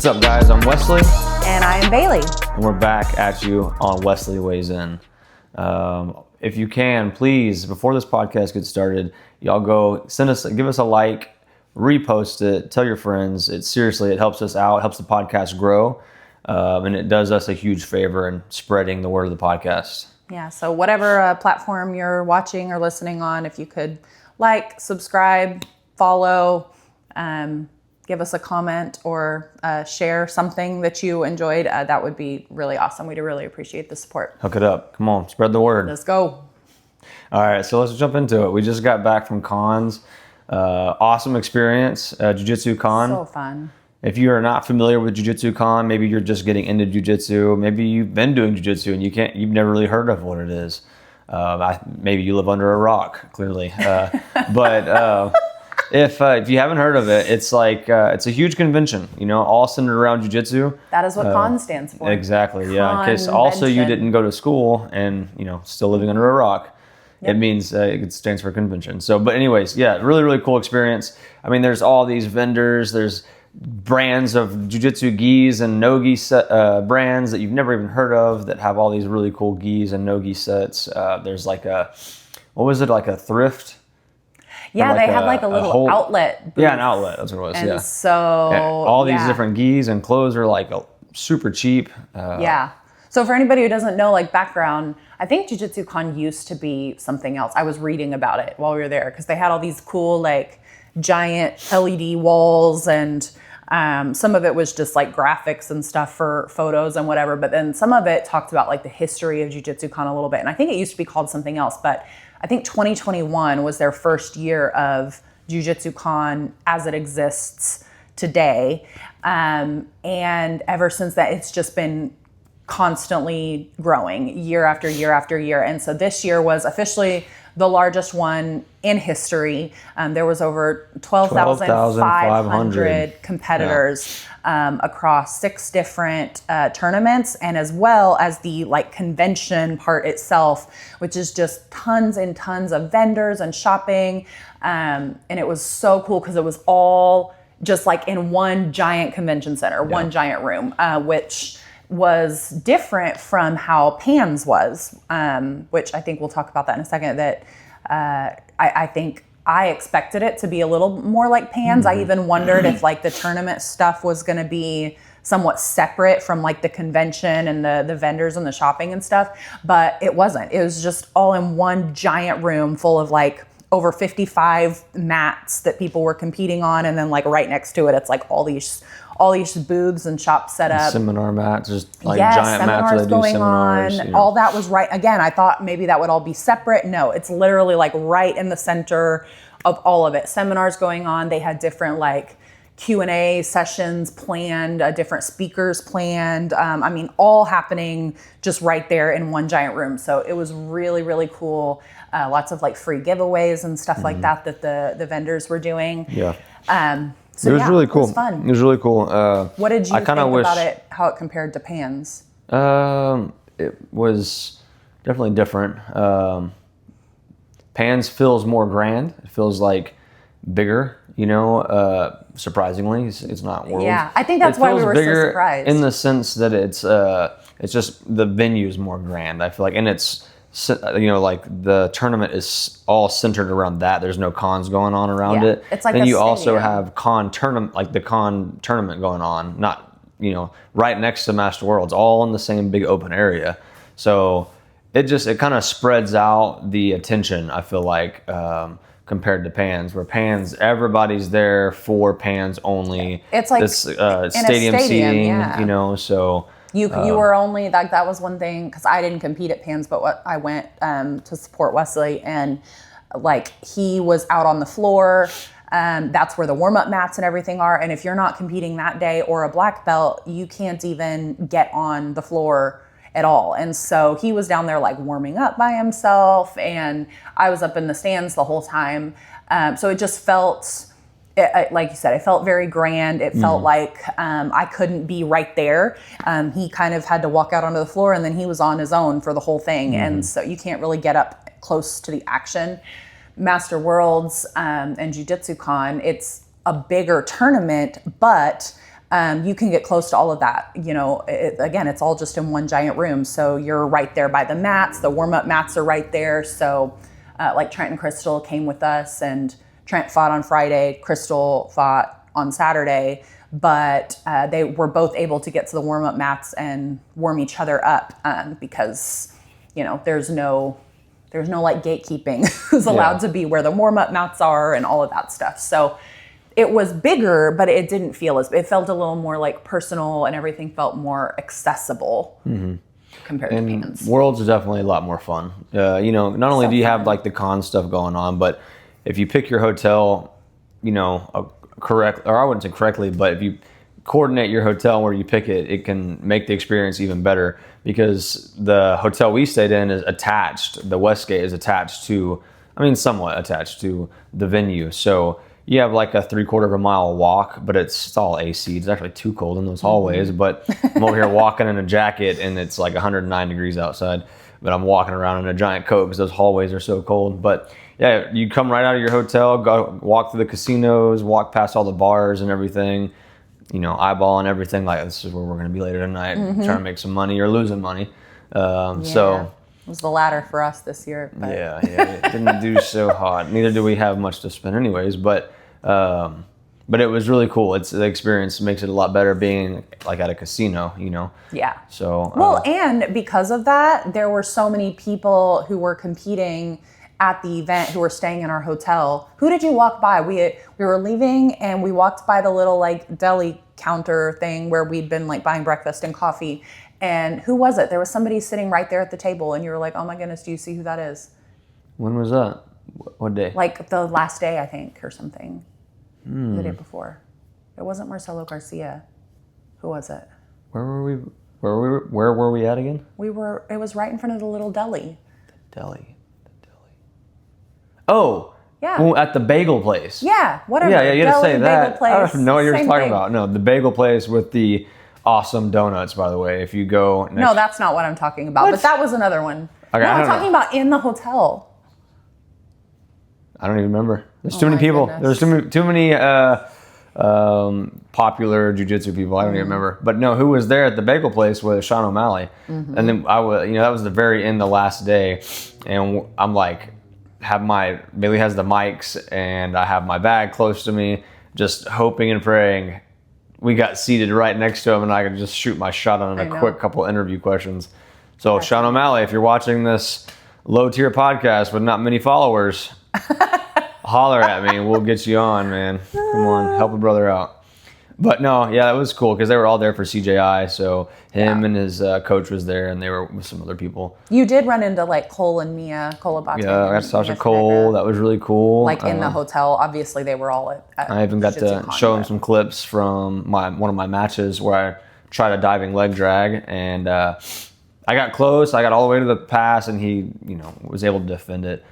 What's up, guys? I'm Wesley. And I am Bailey. And we're back at you on Wesley Weighs In. If you can, please, before this podcast gets started, y'all go give us a like, repost it, tell your friends. It helps us out, it helps the podcast grow, and it does us a huge favor in spreading the word of the podcast. Yeah, so whatever platform you're watching or listening on, if you could like, subscribe, follow, give us a comment or share something that you enjoyed, that would be really awesome. We'd really appreciate the support. Hook it up. Come on, spread the word. Let's go. All right, so let's jump into it. We just got back from cons. Awesome experience, Jiu Jitsu Con. So fun. If you are not familiar with Jiu Jitsu Con, maybe you're just getting into Jiu Jitsu. Maybe you've been doing Jiu Jitsu and you've never really heard of what it is. Maybe you live under a rock, clearly. But if you haven't heard of it, it's a huge convention, all centered around Jiu Jitsu. That is what con stands for. Exactly, yeah. In case also you didn't go to school and still living under a rock. Yep. It means it stands for convention. So, but anyways, yeah, really, really cool experience. I mean, there's all these vendors. There's brands of jiu-jitsu gis and no-gi brands that you've never even heard of that have all these really cool gis and no-gi sets. There's like a thrift? Yeah, they had like a little outlet booth. Yeah, an outlet. That's what it was. And yeah. So all these different gis and clothes are like super cheap. Yeah. So for anybody who doesn't know, like background, I think Jiu Jitsu Con used to be something else. I was reading about it while we were there because they had all these cool like giant LED walls and some of it was just like graphics and stuff for photos and whatever. But then some of it talked about like the history of Jiu Jitsu Con a little bit. And I think it used to be called something else, but I think 2021 was their first year of Jiu Jitsu Con as it exists today. And ever since that, it's just been constantly growing year after year after year. And so this year was officially the largest one in history. There was over 12,500 competitors across 6 different tournaments, and as well as the like convention part itself, which is just tons and tons of vendors and shopping. And it was so cool because it was all just like in one giant convention center, one giant room, which was different from how Pans was, which I think we'll talk about that in a second, that I think I expected it to be a little more like Pans. I even wondered if like the tournament stuff was going to be somewhat separate from like the convention and the vendors and the shopping and stuff, but it wasn't. It was just all in one giant room full of like over 55 mats that people were competing on, and then like right next to it, it's like all these booths and shops set up. Seminar mats, just like giant mats where they do seminars. All that was right. Again, I thought maybe that would all be separate. No, it's literally like right in the center of all of it. Seminars going on. They had different like Q&A sessions planned, different speakers planned. All happening just right there in one giant room. So it was really, really cool. Lots of like free giveaways and stuff like that the vendors were doing. Yeah. So it was really cool. It was fun. It was really cool. What did you think about it, how it compared to Pans? It was definitely different. Pans feels more grand. It feels like bigger, surprisingly. It's not Worlds. Yeah, I think that's why we were so surprised. In the sense that it's just the venue's more grand, I feel like. And it's, like the tournament is all centered around that. There's no cons going on around it. It's like then you stadium. Also have con tournament, like the con tournament going on, not, right next to Master Worlds, all in the same big open area. So it kind of spreads out the attention, I feel like, compared to Pans, where Pans, everybody's there for Pans only. It's like this stadium seating, so... You were only, that was one thing, because I didn't compete at Pans, but I went to support Wesley, and like he was out on the floor. That's where the warm-up mats and everything are. And if you're not competing that day or a black belt, you can't even get on the floor at all. And so he was down there like warming up by himself, and I was up in the stands the whole time. So it just felt... like you said, it felt very grand. It felt like I couldn't be right there. He kind of had to walk out onto the floor, and then he was on his own for the whole thing. And so you can't really get up close to the action. Master Worlds and Jiu Jitsu Con, it's a bigger tournament, but you can get close to all of that. Again, it's all just in one giant room. So you're right there by the mats. The warm-up mats are right there. So like Trent and Crystal came with us, and Trent fought on Friday. Crystal fought on Saturday. But they were both able to get to the warm-up mats and warm each other up because, there's no like gatekeeping who's allowed to be where the warm-up mats are and all of that stuff. So it was bigger, but it didn't feel it felt a little more like personal, and everything felt more accessible compared to Pans. Worlds are definitely a lot more fun. Not only do you have like the con stuff going on, but if you pick your hotel, correct, or I wouldn't say correctly, but if you coordinate your hotel where you pick it, it can make the experience even better, because the hotel we stayed in is attached. The Westgate is attached to, somewhat attached to the venue. So you have like a 3/4 of a mile walk, but it's all AC. It's actually too cold in those hallways, but I'm over here walking in a jacket and it's like 109 degrees outside, but I'm walking around in a giant coat because those hallways are so cold. But yeah, you come right out of your hotel, go walk through the casinos, walk past all the bars and everything, eyeballing everything like this is where we're going to be later tonight, trying to make some money or losing money. So it was the latter for us this year. But. Yeah, it didn't do so hot. Neither do we have much to spend anyways, but it was really cool. The experience makes it a lot better being like at a casino, Yeah. So and because of that, there were so many people who were competing at the event who were staying in our hotel. Who did you walk by? We were leaving and we walked by the little like deli counter thing where we'd been like buying breakfast and coffee. And who was it? There was somebody sitting right there at the table, and you were like, oh my goodness, do you see who that is? When was that? What day? Like the last day, I think, or something. The day before. It wasn't Marcelo Garcia. Who was it? Where were we? Where were we at again? It was right in front of the little deli. The deli. Oh. Yeah. At the bagel place. Yeah, whatever. Yeah, you had to say that. Place, I don't know what you're talking thing. about. No, the bagel place with the awesome donuts, by the way. If you go next... No, that's not what I'm talking about. What? But that was another one. Okay, no, I'm talking about in the hotel. I don't even remember. There's too many people. Goodness. There's too many popular jiu-jitsu people. I don't even remember. But no, who was there at the bagel place was Sean O'Malley. And then that was the very end, the last day. And I'm like, Bailey has the mics and I have my bag close to me, just hoping and praying. We got seated right next to him and I could just shoot my shot on a quick couple interview questions. So Sean O'Malley, if you're watching this low tier podcast with not many followers, holler at me and we'll get you on, man. Come on, help a brother out. But no, yeah, that was cool because they were all there for CJI. So him and his coach was there, and they were with some other people. You did run into like Cole and Mia, Cole Abate. Yeah, I got Sasha Cole. That was really cool. Like in the hotel, obviously they were all at I even got to show him some clips from one of my matches where I tried a diving leg drag, and I got close. I got all the way to the pass, and he, was able to defend it.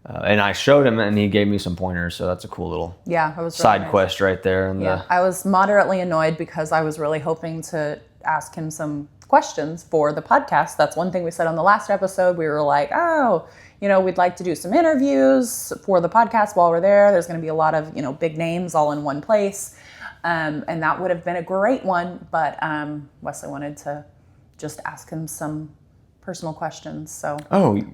And I showed him, and he gave me some pointers. So that's a cool little it was really side nice. quest right there. And I was moderately annoyed because I was really hoping to ask him some questions for the podcast. That's one thing we said on the last episode. We were like, we'd like to do some interviews for the podcast while we're there. There's going to be a lot of, big names all in one place. And that would have been a great one. But Wesley wanted to just ask him some personal questions, so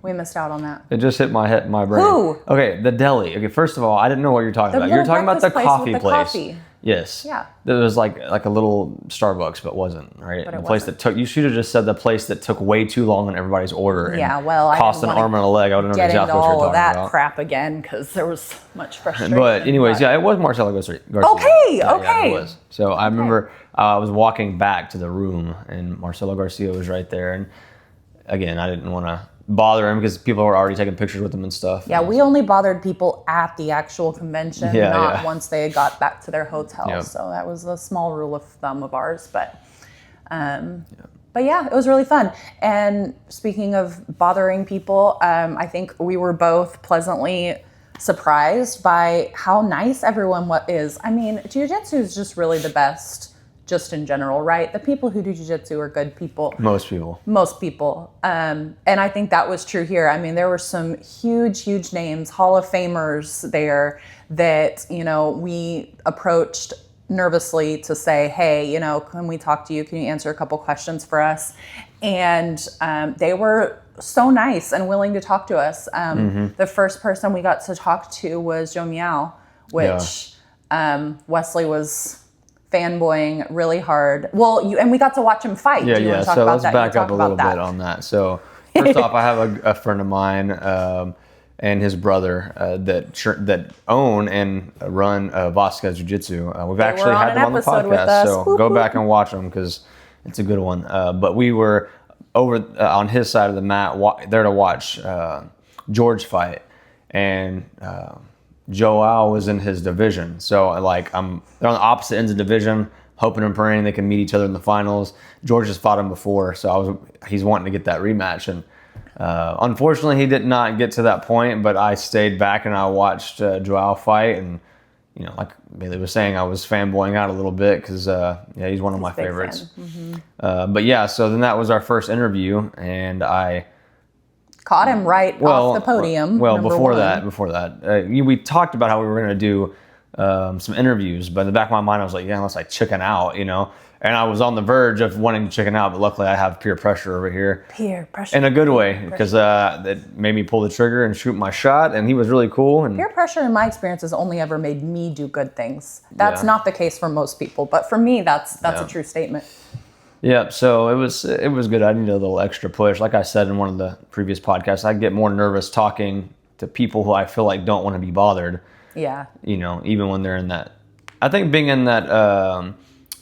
we missed out on that. It just hit my brain. Who? Okay, the deli. Okay, first of all, I didn't know what you're talking about. You're talking about the coffee place. Coffee. Yes. Yeah. There was like a little Starbucks, but wasn't, right? But it place wasn't. that took. You should have just said the place that took way too long on everybody's order. And I cost an arm and a leg. I don't know get exactly into what you're all talking of that about. crap again because there was much frustration. But anyways, it was Marcelo Garcia. Okay. Yeah, it was. So I remember I was walking back to the room, and Marcelo Garcia was right there, and again, I didn't want to bother him because people were already taking pictures with him and stuff. Yeah, we only bothered people at the actual convention, not once they got back to their hotel. Yep. So that was a small rule of thumb of ours. But yeah, it was really fun. And speaking of bothering people, I think we were both pleasantly surprised by how nice everyone is. I mean, jiu-jitsu is just really the best. Just in general, right? The people who do jiu-jitsu are good people. Most people. And I think that was true here. I mean, there were some huge names, Hall of Famers there that, we approached nervously to say, hey, you know, can we talk to you? Can you answer a couple questions for us? And they were so nice and willing to talk to us. The first person we got to talk to was Joao Miyao, which Wesley was fanboying really hard. Well, and we got to watch him fight. Yeah, Do you want to talk so about let's that? back up a little bit on that. So first off, I have a friend of mine and his brother that own and run Vasquez Jiu Jitsu. We've actually had them on the podcast, so go back and watch them because it's a good one. But we were over on his side of the mat there to watch George fight, and Joao was in his division. So like they're on the opposite ends of the division, hoping and praying they can meet each other in the finals. George has fought him before, so he's wanting to get that rematch. And unfortunately, he did not get to that point, but I stayed back and I watched Joao fight. And, you know, like Bailey was saying, I was fanboying out a little bit because, he's one of my favorites. But yeah, so then that was our first interview, and I caught him off the podium. Well, before that, we talked about how we were going to do some interviews, but in the back of my mind, I was like, yeah, unless I chicken out, you know. And I was on the verge of wanting to chicken out, but luckily I have peer pressure over here. Peer pressure. In a good way, because it made me pull the trigger and shoot my shot, and he was really cool. And peer pressure, in my experience, has only ever made me do good things. That's not the case for most people, but for me, that's a true statement. Yeah, so it was good. I needed a little extra push. Like I said in one of the previous podcasts, I get more nervous talking to people who I feel like don't want to be bothered. Yeah. You know, even when they're in that. I think being in that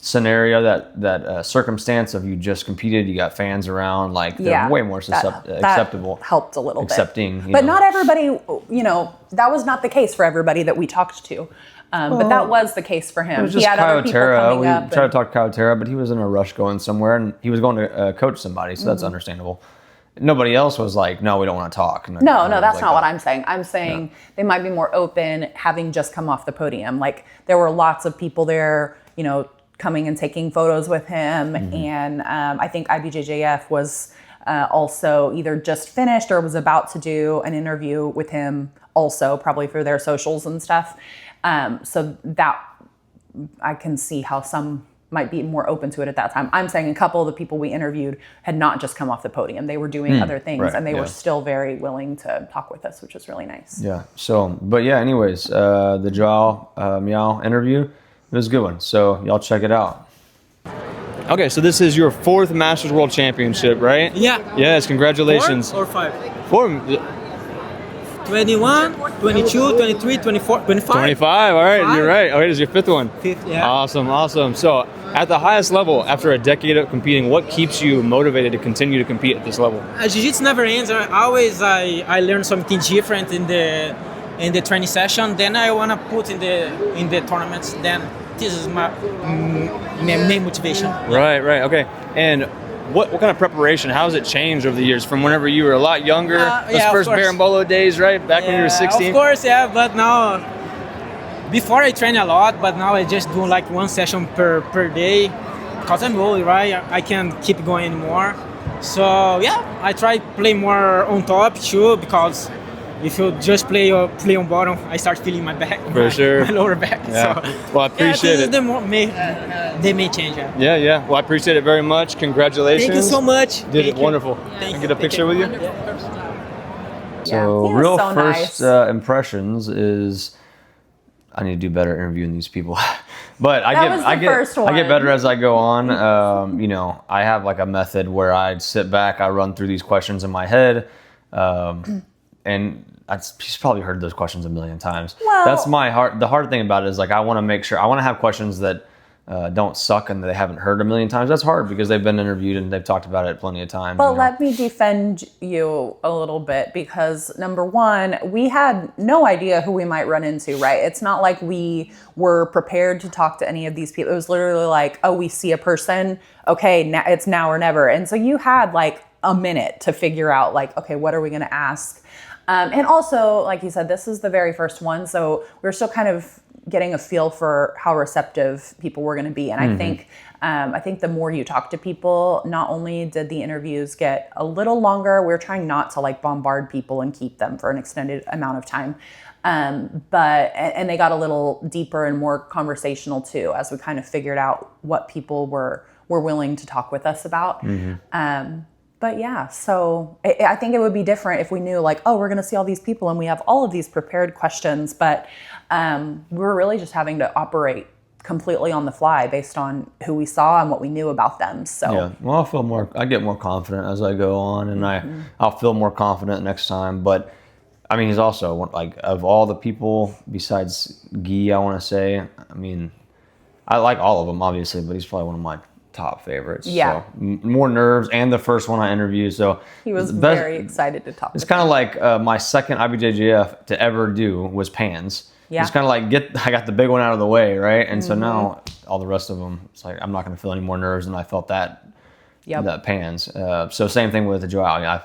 scenario, that circumstance of you just competed, you got fans around, like they're way more acceptable. That helped a little bit. But not everybody, you know, that was not the case for everybody that we talked to. But that was the case for him. It was just Kyle Terra. We tried to talk to Kyle Terra, but he was in a rush going somewhere, and he was going to coach somebody, so that's understandable. Nobody else was like, no, we don't want to talk. No, that's not what I'm saying. I'm saying they might be more open having just come off the podium. Like, there were lots of people there, you know, coming and taking photos with him. And I think IBJJF was also either just finished or was about to do an interview with him also, probably for their socials and stuff. So that I can see how some might be more open to it at that time. I'm saying a couple of the people we interviewed had not just come off the podium. They were doing other things, and they were still very willing to talk with us, which was really nice. Yeah. So, but yeah, anyways, the Joao Miyao interview, it was a good one. So y'all check it out. Okay, so this is your 4th Masters World Championship, right? Yeah. Yes, congratulations. 4 or 5? 4. 21, 22, 23, 24, 25. 25, all right, you're right. Okay, this is your 5th one. 5th, yeah. Awesome. So, at the highest level, after a decade of competing, what keeps you motivated to continue to compete at this level? Jiu-Jitsu never ends. I learn something different in the training session. Then I want to put in the tournaments. Then this is my main motivation. Right, okay. And what kind of preparation, how has it changed over the years from whenever you were a lot younger, those first Berimbolo days, right? Back when you were 16? Of course, yeah, but now, before I train a lot, but now I just do like 1 session per day, because I'm old, right? I can't keep going anymore. So yeah, I try play more on top too, because if you just play on bottom, I start feeling my back, my lower back. Yeah. So, well, I appreciate it. They may change. Yeah. Well, I appreciate it very much. Congratulations. Thank you so much. Did it wonderful. Can I get a picture with you? So, real first impressions is I need to do better interviewing these people. But I get better as I go on. You know, I have like a method where I sit back, I run through these questions in my head, and she's probably heard those questions a million times. Well, that's the hard thing about it is like I want to make sure I want to have questions that don't suck and that they haven't heard a million times. That's hard because they've been interviewed and they've talked about it plenty of times. But let me defend you a little bit because number one, we had no idea who we might run into, right? It's not like we were prepared to talk to any of these people. It was literally like, oh, we see a person. Okay, it's now or never. And so you had like a minute to figure out like, okay, what are we going to ask? And also, like you said, this is the very first one. So we're still kind of getting a feel for how receptive people were going to be. And I think the more you talk to people, not only did the interviews get a little longer, we're trying not to like bombard people and keep them for an extended amount of time. But they got a little deeper and more conversational too, as we kind of figured out what people were willing to talk with us about. But yeah, so I think it would be different if we knew like, oh, we're going to see all these people and we have all of these prepared questions, but we're really just having to operate completely on the fly based on who we saw and what we knew about them. So yeah, well, I get more confident as I go on, and I'll feel more confident next time. But I mean, he's also like, of all the people besides Gui, I want to say, I mean, I like all of them obviously, but he's probably one of my top favorites. Yeah. So more nerves, and the first one I interviewed. So he was very excited to talk. It's kind of like my second IBJJF to ever do was Pans. Yeah. It's kind of like I got the big one out of the way, right? And so now all the rest of them, it's like I'm not going to feel any more nerves than I felt that Pans. So same thing with Joao. I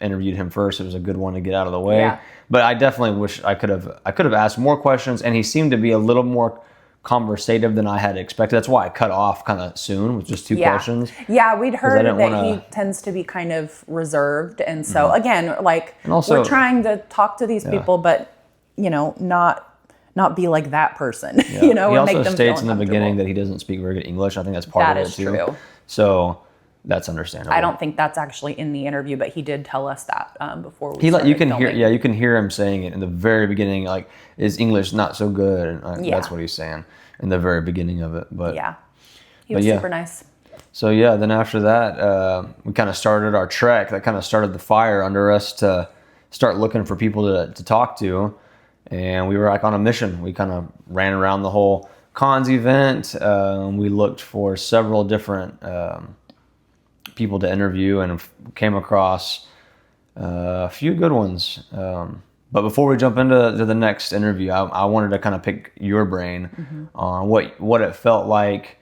interviewed him first. It was a good one to get out of the way. Yeah. But I definitely wish I could have asked more questions, and he seemed to be a little more conversative than I had expected. That's why I cut off kind of soon with just two questions. Yeah, we'd heard that he tends to be kind of reserved, and so again, like, and also, we're trying to talk to these people, but you know, not be like that person. Yeah. You know, he and also make them states feel in the beginning that he doesn't speak very good English. I think that's part of it too. That is true. So that's understandable. I don't think that's actually in the interview, but he did tell us that before we started you can filming. you can hear him saying it in the very beginning, like, is English not so good? And that's what he's saying in the very beginning of it. But yeah, he was super nice. So yeah, then after that, we kind of started our trek. That kind of started the fire under us to start looking for people to talk to. And we were like on a mission. We kind of ran around the whole cons event. We looked for several different people to interview and came across a few good ones. But before we jump into the next interview, I wanted to kind of pick your brain on what it felt like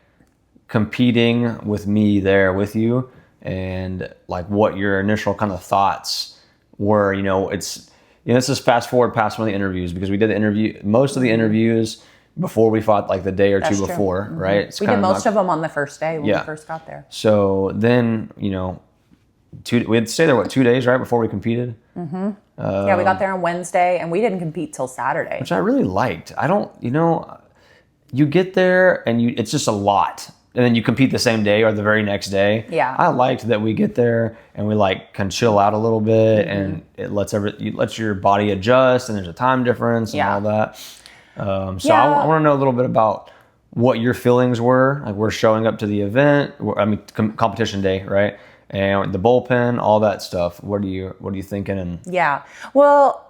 competing with me there with you, and like what your initial kind of thoughts were. You know, let's just fast forward past one of the interviews, because we did most of the interviews before we fought, like the day or two before, right? We did most of them on the first day when we first got there. So then, we had to stay there, 2 days, right, before we competed? Mm-hmm. We got there on Wednesday, and we didn't compete till Saturday. Which I really liked. You get there, and it's just a lot. And then you compete the same day or the very next day. Yeah. I liked that we get there and we can chill out a little bit, and it lets your body adjust, and there's a time difference and all that. I want to know a little bit about what your feelings were. Like, we're showing up to the event, competition day, right? And the bullpen, all that stuff. What are you thinking? And well,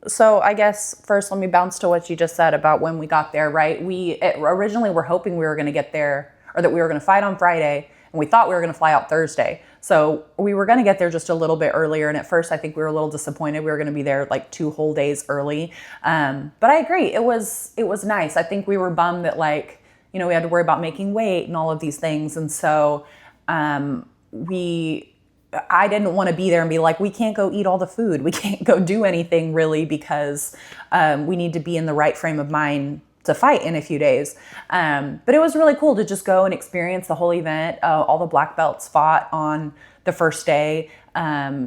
so I guess first let me bounce to what you just said about when we got there, right? We originally were hoping we were going to get there, or that we were going to fight on Friday, and we thought we were going to fly out Thursday. So we were going to get there just a little bit earlier, and at first I think we were a little disappointed. We were going to be there like 2 whole days early. But I agree, it was nice. I think we were bummed that we had to worry about making weight and all of these things, and so I didn't want to be there and be like, we can't go eat all the food. We can't go do anything really, because we need to be in the right frame of mind to fight in a few days. But it was really cool to just go and experience the whole event. All the black belts fought on the first day.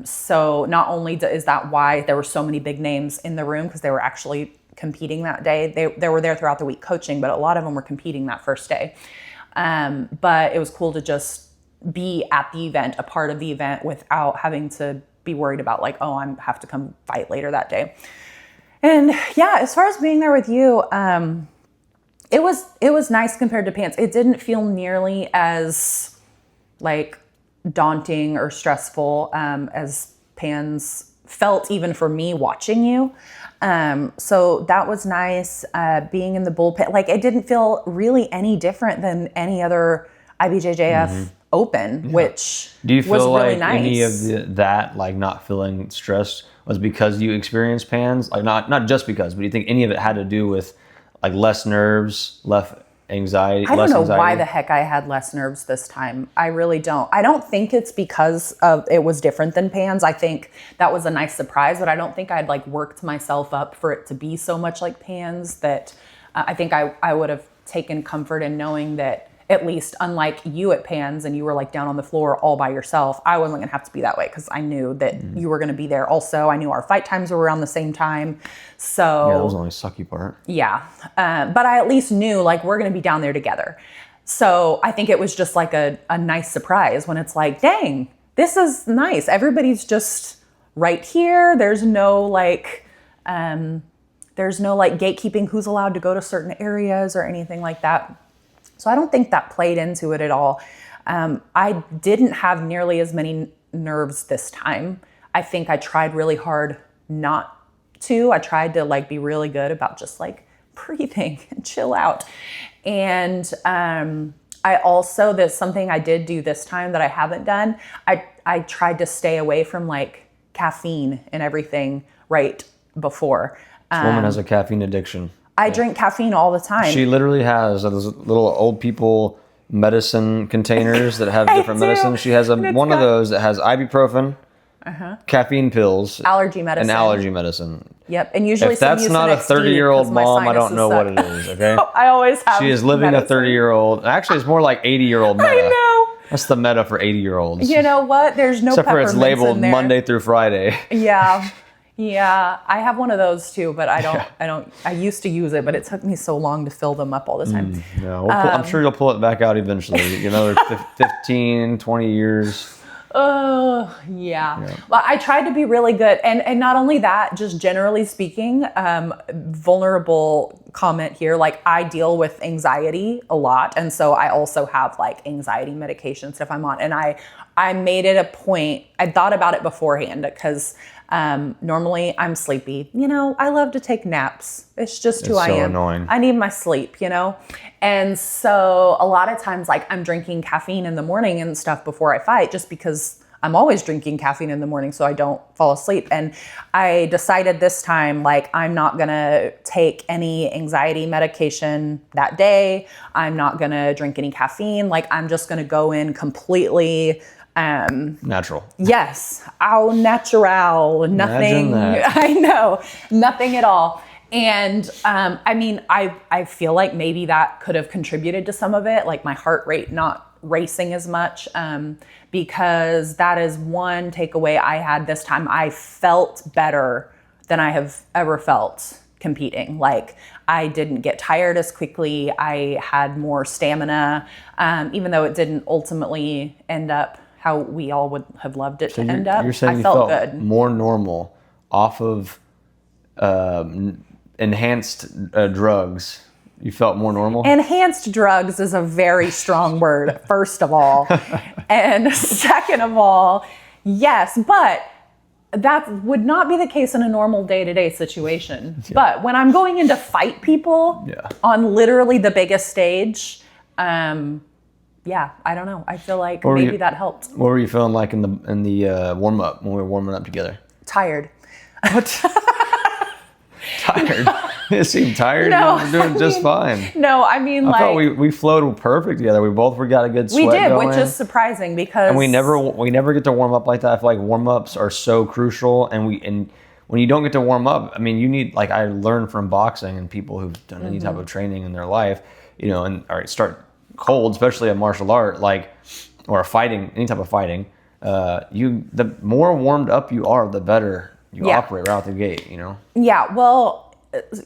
So not only is that why there were so many big names in the room, because they were actually competing that day. They were there throughout the week coaching, but a lot of them were competing that first day. But it was cool to just be at the event, a part of the event, without having to be worried about like, oh, I have to come fight later that day. And yeah, as far as being there with you, it was nice compared to Pants. It didn't feel nearly as like daunting or stressful as Pans felt, even for me watching you. So that was nice. Being in the bullpen, like, it didn't feel really any different than any other IBJJF open, which do you feel was like really nice. Any of that, like not feeling stressed, was because you experienced Pans? Like, not just because, but do you think any of it had to do with like less nerves, less anxiety? I don't know why the heck I had less nerves this time. I really don't. I don't think it's because of it was different than Pans. I think that was a nice surprise, but I don't think I'd like worked myself up for it to be so much like Pans that I think I would have taken comfort in knowing that, at least unlike you at Pans and you were like down on the floor all by yourself, I wasn't going to have to be that way because I knew that you were going to be there also. I knew our fight times were around the same time. So yeah, that was the only sucky part. Yeah. But I at least knew like we're going to be down there together. So I think it was just like a nice surprise when it's like, dang, this is nice. Everybody's just right here. There's no like gatekeeping who's allowed to go to certain areas or anything like that. So I don't think that played into it at all. I didn't have nearly as many nerves this time. I think I tried really hard not to. I tried to like be really good about just like breathing and chill out. And I also, there's something I did do this time that I haven't done. I tried to stay away from like caffeine and everything right before. This woman has a caffeine addiction. I drink caffeine all the time. She literally has those little old people medicine containers that have different medicines. She has one of those that has ibuprofen, caffeine pills, allergy medicine. and allergy medicine. Yep, and usually if that's not a 30-year-old mom, I don't know what it is. Okay, I always have. She is living medicine. a 30-year-old. Actually, it's more like 80-year-old meta. I know. That's the meta for 80-year-olds. You know what? There's no except for it's peppermints labeled in there. Monday through Friday. Yeah, I have one of those too, but I used to use it, but it took me so long to fill them up all the time. No, I'm sure you'll pull it back out eventually. Another 15, 20 years. Oh, yeah. Well, I tried to be really good. And not only that, just generally speaking, vulnerable comment here, like I deal with anxiety a lot. And so I also have like anxiety medication stuff I'm on. And I made it a point, I thought about it beforehand because normally I'm sleepy. You know, I love to take naps. It's just who I am. It's so annoying. I need my sleep, you know? And so a lot of times, like I'm drinking caffeine in the morning and stuff before I fight just because I'm always drinking caffeine in the morning so I don't fall asleep. And I decided this time, like, I'm not gonna take any anxiety medication that day. I'm not gonna drink any caffeine. Like, I'm just gonna go in completely natural. Yes. Au natural. Nothing. I know. Nothing at all. And I mean, I feel like maybe that could have contributed to some of it, like my heart rate not racing as much, because that is one takeaway I had this time. I felt better than I have ever felt competing. Like I didn't get tired as quickly. I had more stamina, even though it didn't ultimately end up how we all would have loved it to end up. You're saying I you felt felt good. more normal off of enhanced drugs. You felt more normal? Enhanced drugs is a very strong word, first of all. And second of all, yes, but that would not be the case in a normal day-to-day situation. Yeah. But when I'm going in to fight people on literally the biggest stage, yeah, I don't know. I feel like maybe that helped. What were you feeling like in the warm-up when we were warming up together? Tired. What? Tired? You seemed tired. No, you were doing just fine. No, I mean, I thought we flowed perfect together. We both got a good sweat We did, going. which is surprising because... And we never get to warm up like that. I feel like warm-ups are so crucial. And when you don't get to warm up, I mean, you need, like I learned from boxing and people who've done any type of training in their life, you know, and start cold, especially a martial art, like, or a fighting, any type of fighting, the more warmed up you are, the better you operate right out the gate, you know? Yeah, well,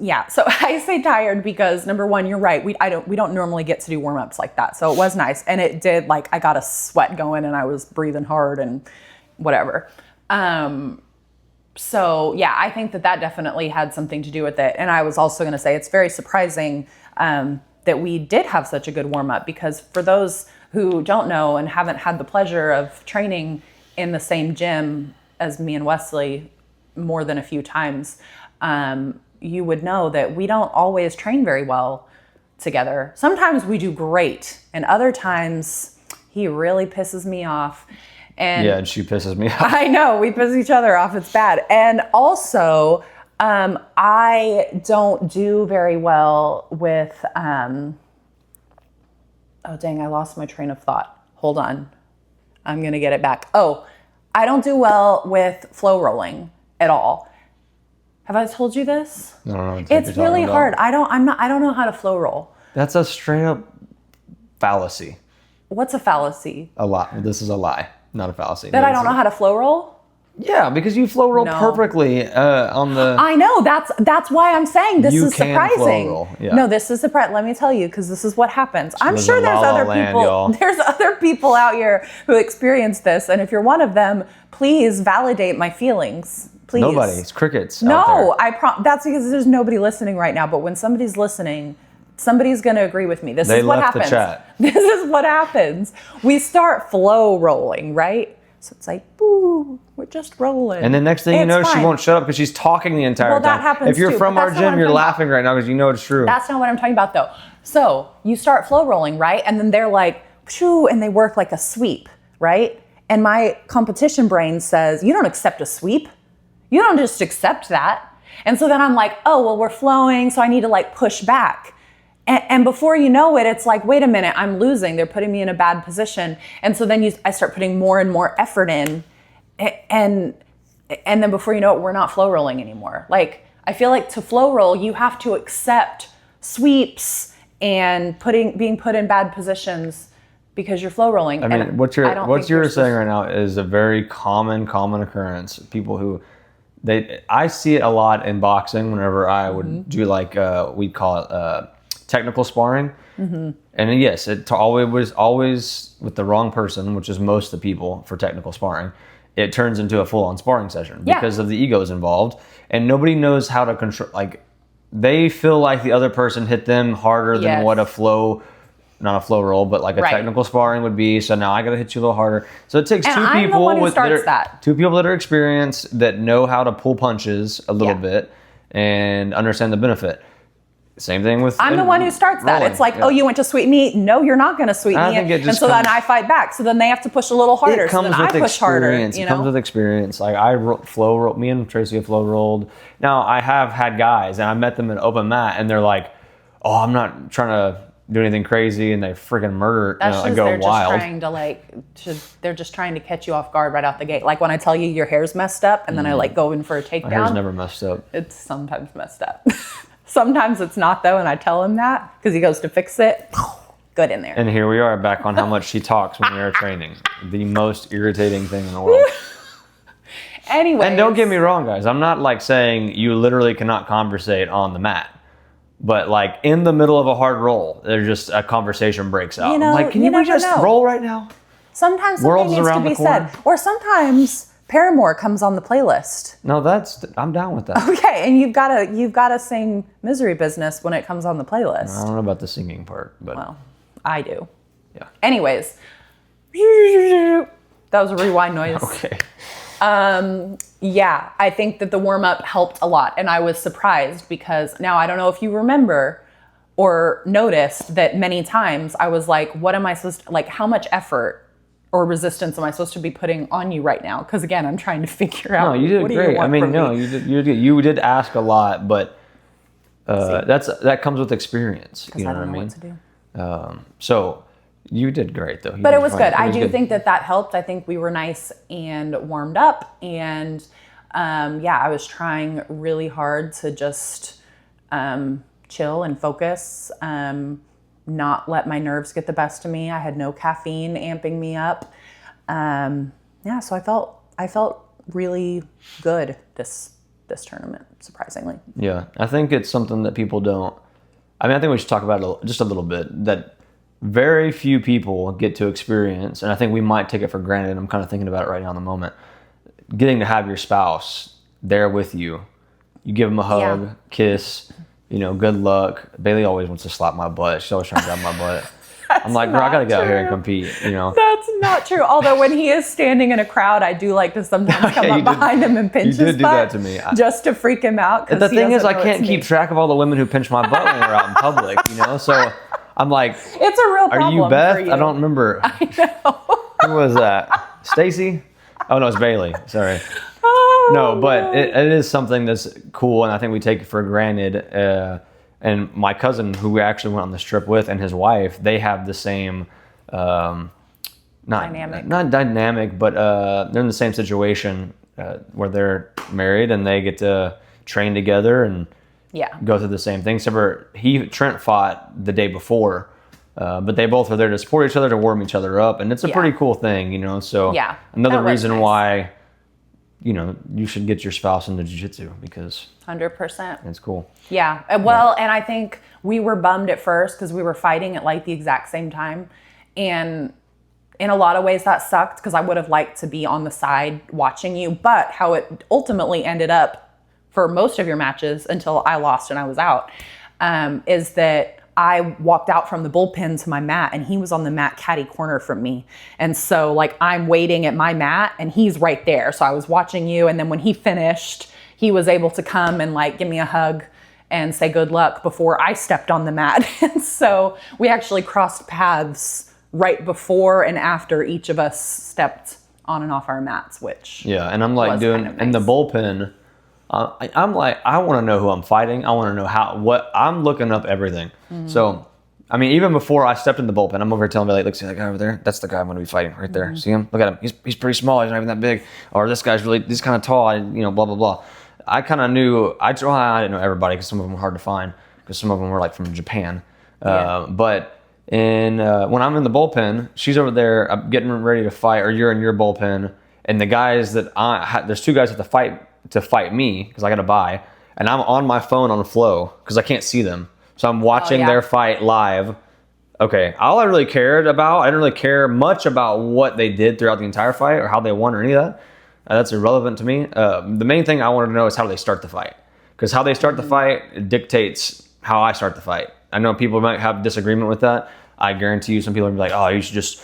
yeah. So I say tired because number one, you're right. We don't normally get to do warm-ups like that. So it was nice. And it did, like, I got a sweat going and I was breathing hard and whatever. So yeah, I think that definitely had something to do with it. And I was also going to say, it's very surprising, that we did have such a good warm-up, because for those who don't know and haven't had the pleasure of training in the same gym as me and Wesley more than a few times, you would know that we don't always train very well together. Sometimes we do great, and other times he really pisses me off. And she pisses me off. I know, we piss each other off. It's bad. And also, I don't do very well with, oh dang, I lost my train of thought. Hold on. I'm going to get it back. Oh, I don't do well with flow rolling at all. Have I told you this? I don't know what It's really hard. I don't know how to flow roll. That's a straight up fallacy. What's a fallacy? A lie. This is a lie, not a fallacy. That I don't know how to flow roll? Yeah, because you flow roll perfectly on the. I know. That's why I'm saying this is surprising. Flow roll. Yeah. No, this is surprising. Let me tell you, because this is what happens. I'm lives sure in there's La La other Land, people. y'all. There's other people out here who experience this, and if you're one of them, please validate my feelings. Please. Nobody. It's crickets. No, that's because there's nobody listening right now. But when somebody's listening, somebody's going to agree with me. This is what happens. They left the chat. This is what happens. We start flow rolling, right? So it's like, boo, we're just rolling. And then next thing you know, she won't shut up because she's talking the entire time. That happens if you're too, from our gym, you're laughing right now because you know it's true. That's not what I'm talking about, though. So you start flow rolling, right? And then they're like, phew, and they work like a sweep, right? And my competition brain says, you don't accept a sweep. You don't just accept that. And so then I'm like, oh, well, we're flowing, so I need to like push back. And before you know it, it's like, wait a minute, I'm losing. They're putting me in a bad position. And so then I start putting more and more effort in. And then before you know it, we're not flow rolling anymore. Like, I feel like to flow roll, you have to accept sweeps and being put in bad positions because you're flow rolling. I mean, what you're saying right now is a very common occurrence. People who, I see it a lot in boxing whenever I would do like, we'd call it technical sparring. And yes, it was always with the wrong person, which is most of the people for technical sparring. It turns into a full-on sparring session because of the egos involved, and nobody knows how to control. Like, they feel like the other person hit them harder than what not a flow roll, but like a technical sparring would be. So now I got to hit you a little harder. So it takes two people that are experienced, that know how to pull punches a little bit and understand the benefit. Same thing with. I'm the one who starts that. It's like, oh, you went to sweep me. No, you're not going to sweep me. And so then I fight back. So then they have to push a little harder. It comes so then with I push harder. It comes with experience. Like me and Tracy have flow rolled. Now I have had guys, and I met them at open mat, and they're like, "Oh, I'm not trying to do anything crazy," and they freaking murder and go they're wild. They're just trying to catch you off guard right out the gate. Like when I tell you your hair's messed up, and then I like go in for a takedown. My hair's never messed up. It's sometimes messed up. Sometimes it's not, though, and I tell him that because he goes to fix it. Good in there. And here we are back on how much she talks when we are training. The most irritating thing in the world. Anyway. And don't get me wrong, guys. I'm not like saying you literally cannot conversate on the mat. But like in the middle of a hard roll, there's just a conversation breaks out. I'm like, can you just roll right now? Sometimes something needs to be said. Or sometimes Paramore comes on the playlist. No, I'm down with that. Okay, and you've got to sing Misery Business when it comes on the playlist. I don't know about the singing part, but well, I do. Yeah. Anyways, that was a rewind noise. Okay. Yeah, I think that the warm-up helped a lot, and I was surprised because now I don't know if you remember or noticed that many times I was like, what am I supposed to, like, how much effort or resistance am I supposed to be putting on you right now? Because again, I'm trying to figure out. No, you did great. I mean, no, you did ask a lot, but that comes with experience. You know what I mean? What to do. So you did great, though. But it was good. I do think that helped. I think we were nice and warmed up, and I was trying really hard to just chill and focus. Not let my nerves get the best of me. I had no caffeine amping me up. So I felt really good this tournament, surprisingly. Yeah, I think it's something that people don't. I mean, I think we should talk about it just a little bit. That very few people get to experience, and I think we might take it for granted. I'm kind of thinking about it right now in the moment. Getting to have your spouse there with you. You give them a hug, kiss. Good luck. Bailey always wants to slap my butt. She's always trying to grab my butt. I'm like, girl, I got to get out here and compete, That's not true. Although when he is standing in a crowd, I do like to sometimes come up behind him and pinch his butt. You did do that to me. Just to freak him out. The thing is, I can't keep track of all the women who pinch my butt when we're out in public, So I'm like, it's a real problem. Are you Beth? For you. I don't remember. I know. Who was that? Stacy? Oh, no, it's Bailey. Sorry. No, but it is something that's cool, and I think we take it for granted. And my cousin, who we actually went on this trip with, and his wife, they have the same, not dynamic, but they're in the same situation where they're married, and they get to train together and Yeah. go through the same thing. Except for Trent fought the day before, but they both are there to support each other, to warm each other up, and it's a pretty cool thing, you know. So another reason why, you know, you should get your spouse into jiu-jitsu, because 100%. it's cool. Yeah. Well, and I think we were bummed at first because we were fighting at like the exact same time, and in a lot of ways that sucked because I would have liked to be on the side watching you. But how it ultimately ended up for most of your matches until I lost and I was out, is that I walked out from the bullpen to my mat and he was on the mat catty corner from me. And so like I'm waiting at my mat and he's right there. So I was watching you. And then when he finished, he was able to come and like give me a hug and say good luck before I stepped on the mat. And so we actually crossed paths right before and after each of us stepped on and off our mats, which and I'm like doing kind of nice. in the bullpen. I'm like, I want to know who I'm fighting. I want to know what I'm looking up everything. So, I mean, even before I stepped in the bullpen, I'm over here telling me, like, look, see that guy over there? That's the guy I'm going to be fighting right there. See him? Look at him. He's pretty small. He's not even that big. Or this guy's he's kind of tall. Blah, blah, blah. I kind of knew, I didn't know everybody because some of them were hard to find because some of them were like from Japan. But when I'm in the bullpen, she's over there getting ready to fight, or you're in your bullpen, and the guys that there's two guys to fight me because I got to buy, and I'm on my phone on the flow because I can't see them. So I'm watching their fight live. Okay, all I didn't really care much about what they did throughout the entire fight or how they won or any of that. That's irrelevant to me. The main thing I wanted to know is how do they start the fight, because how they start the fight dictates how I start the fight. I know people might have disagreement with that. I guarantee you some people will be like, oh, you should just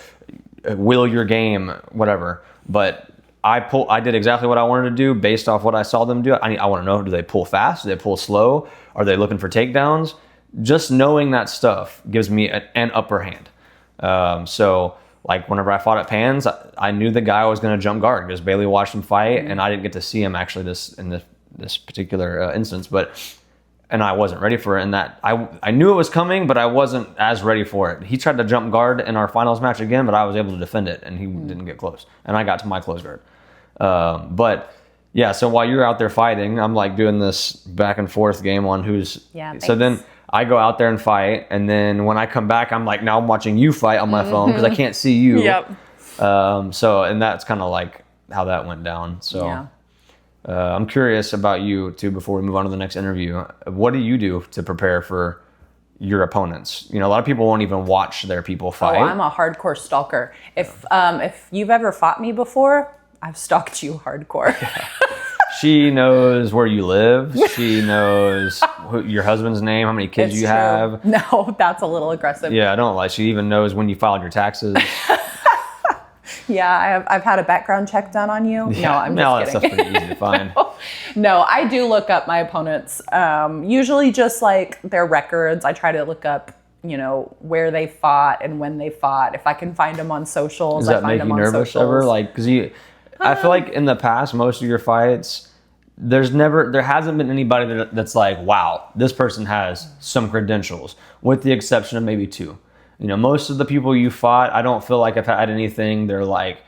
will your game, whatever. But I did exactly what I wanted to do based off what I saw them do. I want to know, do they pull fast? Do they pull slow? Are they looking for takedowns? Just knowing that stuff gives me an upper hand. So like whenever I fought at Pans, I knew the guy was going to jump guard because Bailey watched him fight, and I didn't get to see him actually in this particular instance, and I wasn't ready for it. And that I knew it was coming, but I wasn't as ready for it. He tried to jump guard in our finals match again, but I was able to defend it, and he didn't get close. And I got to my close guard. But yeah, so while you're out there fighting, I'm like doing this back and forth game on who's. Yeah. So then I go out there and fight, and then when I come back, I'm like, now I'm watching you fight on my phone because I can't see you. Yep. And that's kind of like how that went down. So. Yeah. I'm curious about you too before we move on to the next interview. What do you do to prepare for your opponents? You know, a lot of people won't even watch their people fight. Oh, I'm a hardcore stalker. If you've ever fought me before, I've stalked you hardcore. Yeah. She knows where you live. She knows your husband's name, how many kids you have. No, that's a little aggressive. Yeah, I don't like. She even knows when you filed your taxes. Yeah, I've had a background check done on you. Yeah. No, I'm just kidding. That stuff's pretty easy to find. No, I do look up my opponents. Usually just like their records. I try to look up, where they fought and when they fought. If I can find them on socials, I find them on socials. Does that make you nervous ever? Like, because I feel like in the past, most of your fights, there hasn't been anybody that's like, wow, this person has some credentials, with the exception of maybe two. Most of the people you fought, I don't feel like I've had anything. They're like,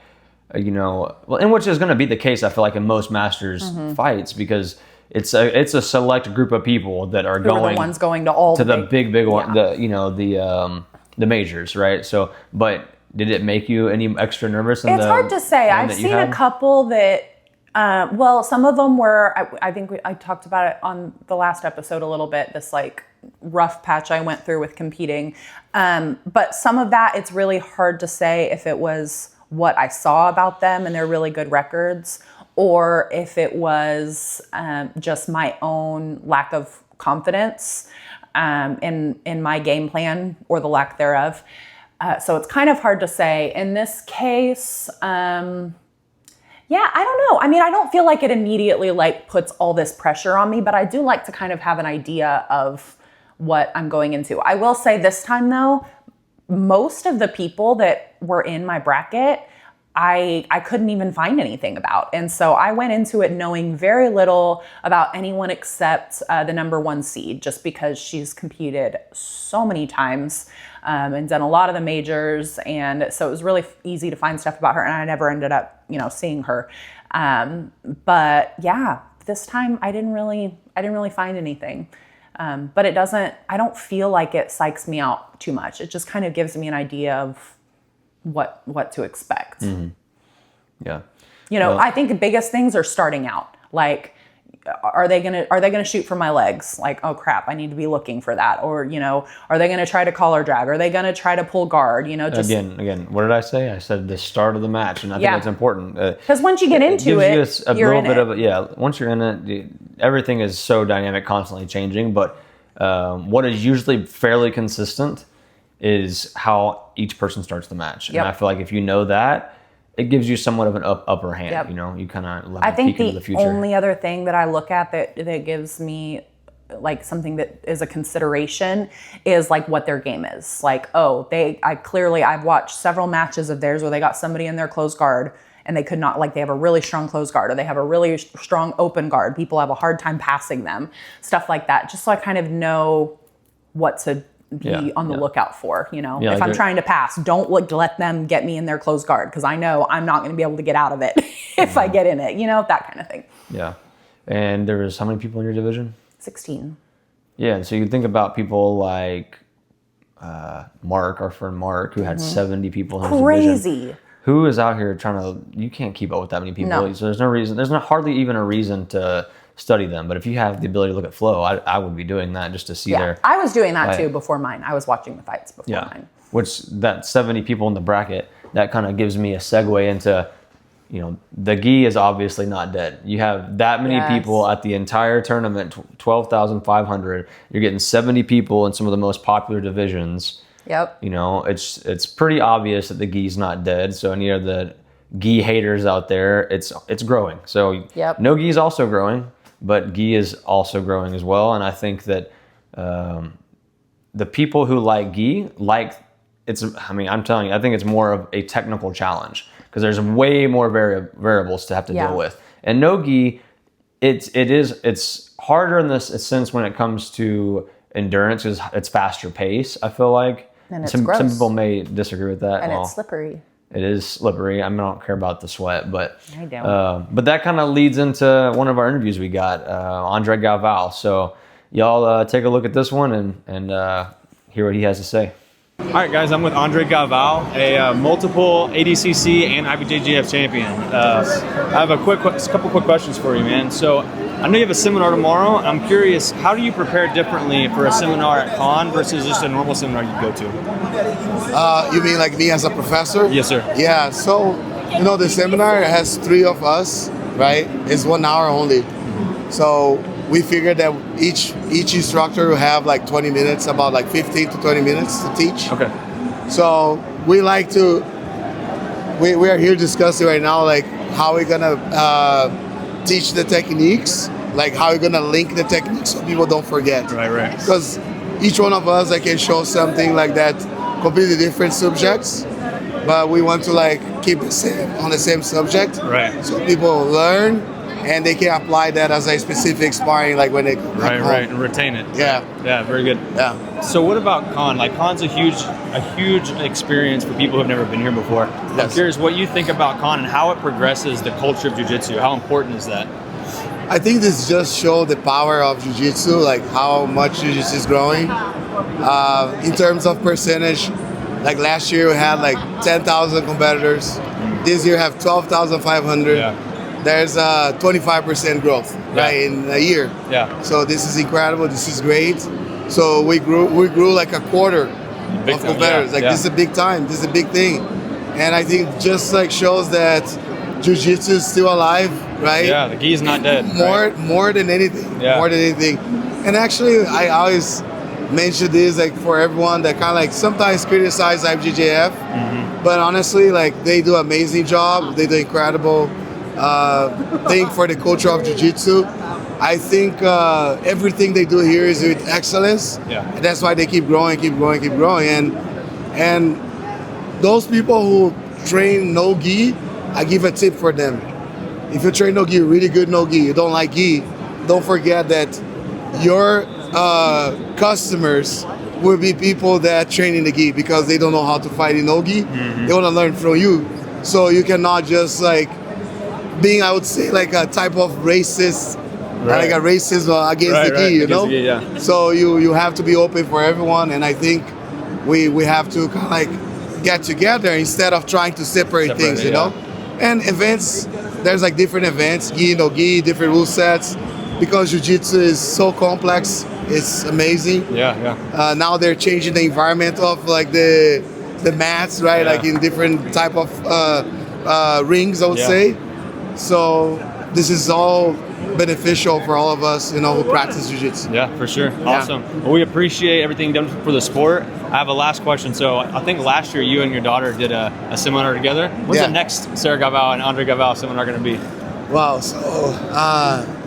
and which is going to be the case, I feel like, in most Masters fights, because it's a select group of people that are going. The ones going to all to the big one, the majors, right? So, but did it make you any extra nervous? It's hard to say. I've seen a couple that. Some of them were. I think I talked about it on the last episode a little bit. This like rough patch I went through with competing. But some of that, it's really hard to say if it was what I saw about them and their really good records, or if it was just my own lack of confidence in my game plan or the lack thereof. So it's kind of hard to say. In this case, yeah, I don't know. I mean, I don't feel like it immediately like puts all this pressure on me, but I do like to kind of have an idea of what I'm going into. I will say this time though, most of the people that were in my bracket, I couldn't even find anything about. And so I went into it knowing very little about anyone except the number 1 seed, just because she's competed so many times and done a lot of the majors. And so it was really easy to find stuff about her. And I never ended up, seeing her. But yeah, this time I didn't really find anything. But I don't feel like it psychs me out too much. It just kind of gives me an idea of what to expect. Mm-hmm. Yeah. I think the biggest things are starting out. Like, are they gonna shoot for my legs? Like, oh crap, I need to be looking for that. Or, are they gonna try to collar drag? Are they gonna try to pull guard? Just again, what did I say? I said the start of the match, and I think that's important. Because once you get into it, you're in it. Once you're in it, everything is so dynamic, constantly changing. But what is usually fairly consistent is how each person starts the match. And I feel like if you know that, it gives you somewhat of an upper hand. Yep. You kind of I think peek into the future. Only other thing that I look at that gives me like something that is a consideration is like what their game is. Like, I've watched several matches of theirs where they got somebody in their closed guard and they could not, like, they have a really strong closed guard or they have a really strong open guard. People have a hard time passing them, stuff like that. Just so I kind of know what to be on the lookout for, if I'm trying to pass, don't let them get me in their closed guard, because I know I'm not going to be able to get out of it if I get in it, that kind of thing. Yeah. And there was how many people in your division? 16. Yeah. So you think about people like Mark, our friend Mark, who had 70 people in his division. Crazy. Who is out here you can't keep up with that many people. No. So there's no reason, there's not hardly even a reason to study them. But if you have the ability to look at flow, I would be doing that just to see their... I was doing that too before mine. I was watching the fights before mine. Which that 70 people in the bracket, that kind of gives me a segue into, the gi is obviously not dead. You have that many people at the entire tournament, 12,500. You're getting 70 people in some of the most popular divisions. Yep. It's pretty obvious that the gi's not dead. So any of the gi haters out there, it's growing. So no gi is also growing, but gi is also growing as well. And I think that the people who like gi I'm telling you, I think it's more of a technical challenge because there's way more variables to have to deal with. And no gi, it's harder in this sense when it comes to endurance because it's faster pace, I feel like. And it's some gross. people may disagree with that. And it's slippery. It is slippery. I don't care about the sweat, but I don't. But that kind of leads into one of our interviews we got, Andre Galvao. So y'all take a look at this one and hear what he has to say. All right, guys, I'm with Andre Galvao, a multiple ADCC and IBJJF champion. I have a couple quick questions for you, man. So I know you have a seminar tomorrow. I'm curious, how do you prepare differently for a seminar at Con versus just a normal seminar you go to? You mean like me as a professor? Yes, sir. Yeah, so, the seminar has 3 of us, right? It's 1 hour only. So we figured that each instructor will have like 20 minutes, about like 15 to 20 minutes to teach. Okay. So we are here discussing right now, like how we're gonna teach the techniques, like how we're gonna link the techniques so people don't forget. Right. Because each one of us can show something like that, completely different subjects, but we want to like keep it on the same subject. Right. So people learn and they can apply that as a specific sparring, like when they come back home. Right, and retain it. Yeah, very good. Yeah. So what about Con? Like Con's a huge experience for people who've never been here before. Yes. I'm curious what you think about Con and how it progresses the culture of jiu-jitsu. How important is that? I think this just shows the power of jiu-jitsu, like how much jiu-jitsu is growing. In terms of percentage, like last year we had like 10,000 competitors. This year we have 12,500. Yeah. There's a 25% growth, right, in a year. Yeah. So this is incredible. This is great. So we grew like a quarter Big of time, competitors. yeah, This is a big time. This is a big thing. And I think just like shows that jiu-jitsu is still alive, right? Yeah, the gi is not dead. More than anything. Yeah. More than anything. And actually, I always mention this like for everyone that kind of like sometimes criticize IBJJF, but honestly, like they do an amazing job. They do incredible thing for the culture of jiu-jitsu. I think everything they do here is with excellence. Yeah. And that's why they keep growing. And those people who train no gi, I give a tip for them. If you train no gi, really good no gi, you don't like gi, don't forget that your customers will be people that train in the gi because they don't know how to fight in no gi. They want to learn from you. So you cannot just like being, I would say, like a type of racist like a racism against the gi, you know? Yeah. So you have to be open for everyone, and I think we have to kind of like get together instead of trying to separate things, you know? And events, there's like different events, gi, no gi, different rule sets, because jiu-jitsu is so complex. It's amazing. Yeah. Now they're changing the environment of like the mats, right? Like in different type of rings, I would say. So this is all beneficial for all of us, you know, who practice jiu-jitsu. Yeah, for sure. Awesome. Well, we appreciate everything done for the sport. I have a last question. So I think last year you and your daughter did a seminar together. When's the next Sarah Galvao and Andre Galvao seminar going to be? Wow. So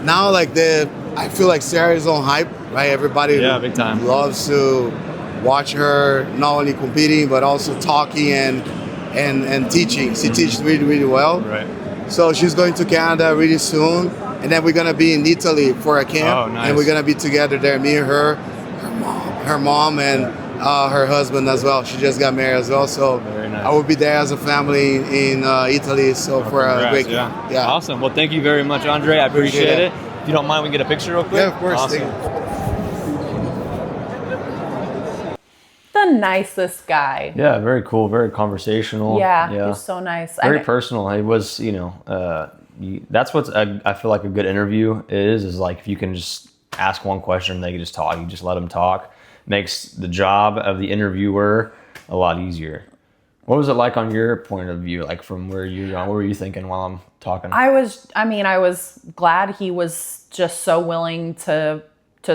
now like I feel like Sarah is on hype, right? Everybody big time. loves to watch her not only competing but also talking and teaching. She teaches really, really well. Right. So she's going to Canada really soon, and then we're gonna be in Italy for a camp. Oh, nice. And we're gonna be together there, me and her mom, and her husband as well. She just got married as well, so very nice. I will be there as a family in Italy. So for a great camp. Yeah. Awesome. Well, thank you very much, Andre. I appreciate it. If you don't mind, we can get a picture real quick. Yeah, of course. Awesome. The nicest guy. Yeah, very cool, very conversational. Yeah. He's so nice. Very personal. He was, that's what I feel like a good interview is like if you can just ask one question, they can just talk. You just let them talk. Makes the job of the interviewer a lot easier. What was it like on your point of view, like from where you're going? What were you thinking while I'm talking? I was glad he was just so willing to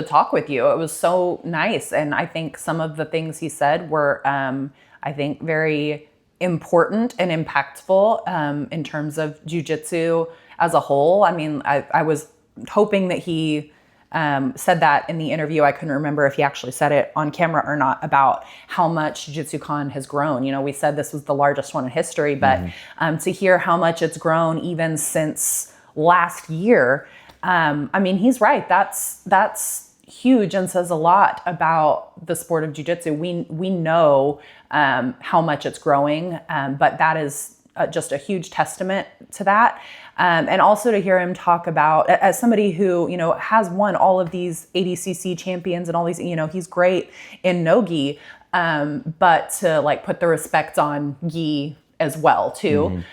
talk with you. It was so nice. And I think some of the things he said were, I think, very important and impactful in terms of jiu-jitsu as a whole. I mean, I was hoping that he said that in the interview. I couldn't remember if he actually said it on camera or not, about how much Jiu Jitsu Con has grown. You know, we said this was the largest one in history, but to hear how much it's grown even since last year, I mean, he's right. That's huge and says a lot about the sport of jiu-jitsu. We know how much it's growing, but that is just a huge testament to that. And also to hear him talk about, as somebody who, you know, has won all of these ADCC champions and all these, you know, he's great in no-gi, but to like put the respect on gi as well too.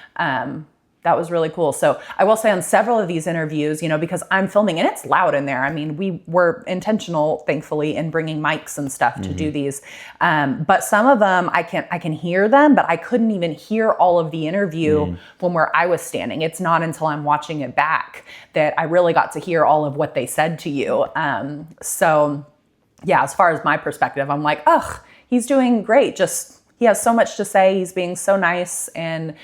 That was really cool. So I will say on several of these interviews, you know, because I'm filming and it's loud in there. I mean, we were intentional, thankfully, in bringing mics and stuff to do these. But some of them, I can hear them, but I couldn't even hear all of the interview from where I was standing. It's not until I'm watching it back that I really got to hear all of what they said to you. So yeah, as far as my perspective, I'm like, ugh, he's doing great. Just, he has so much to say. He's being so nice and,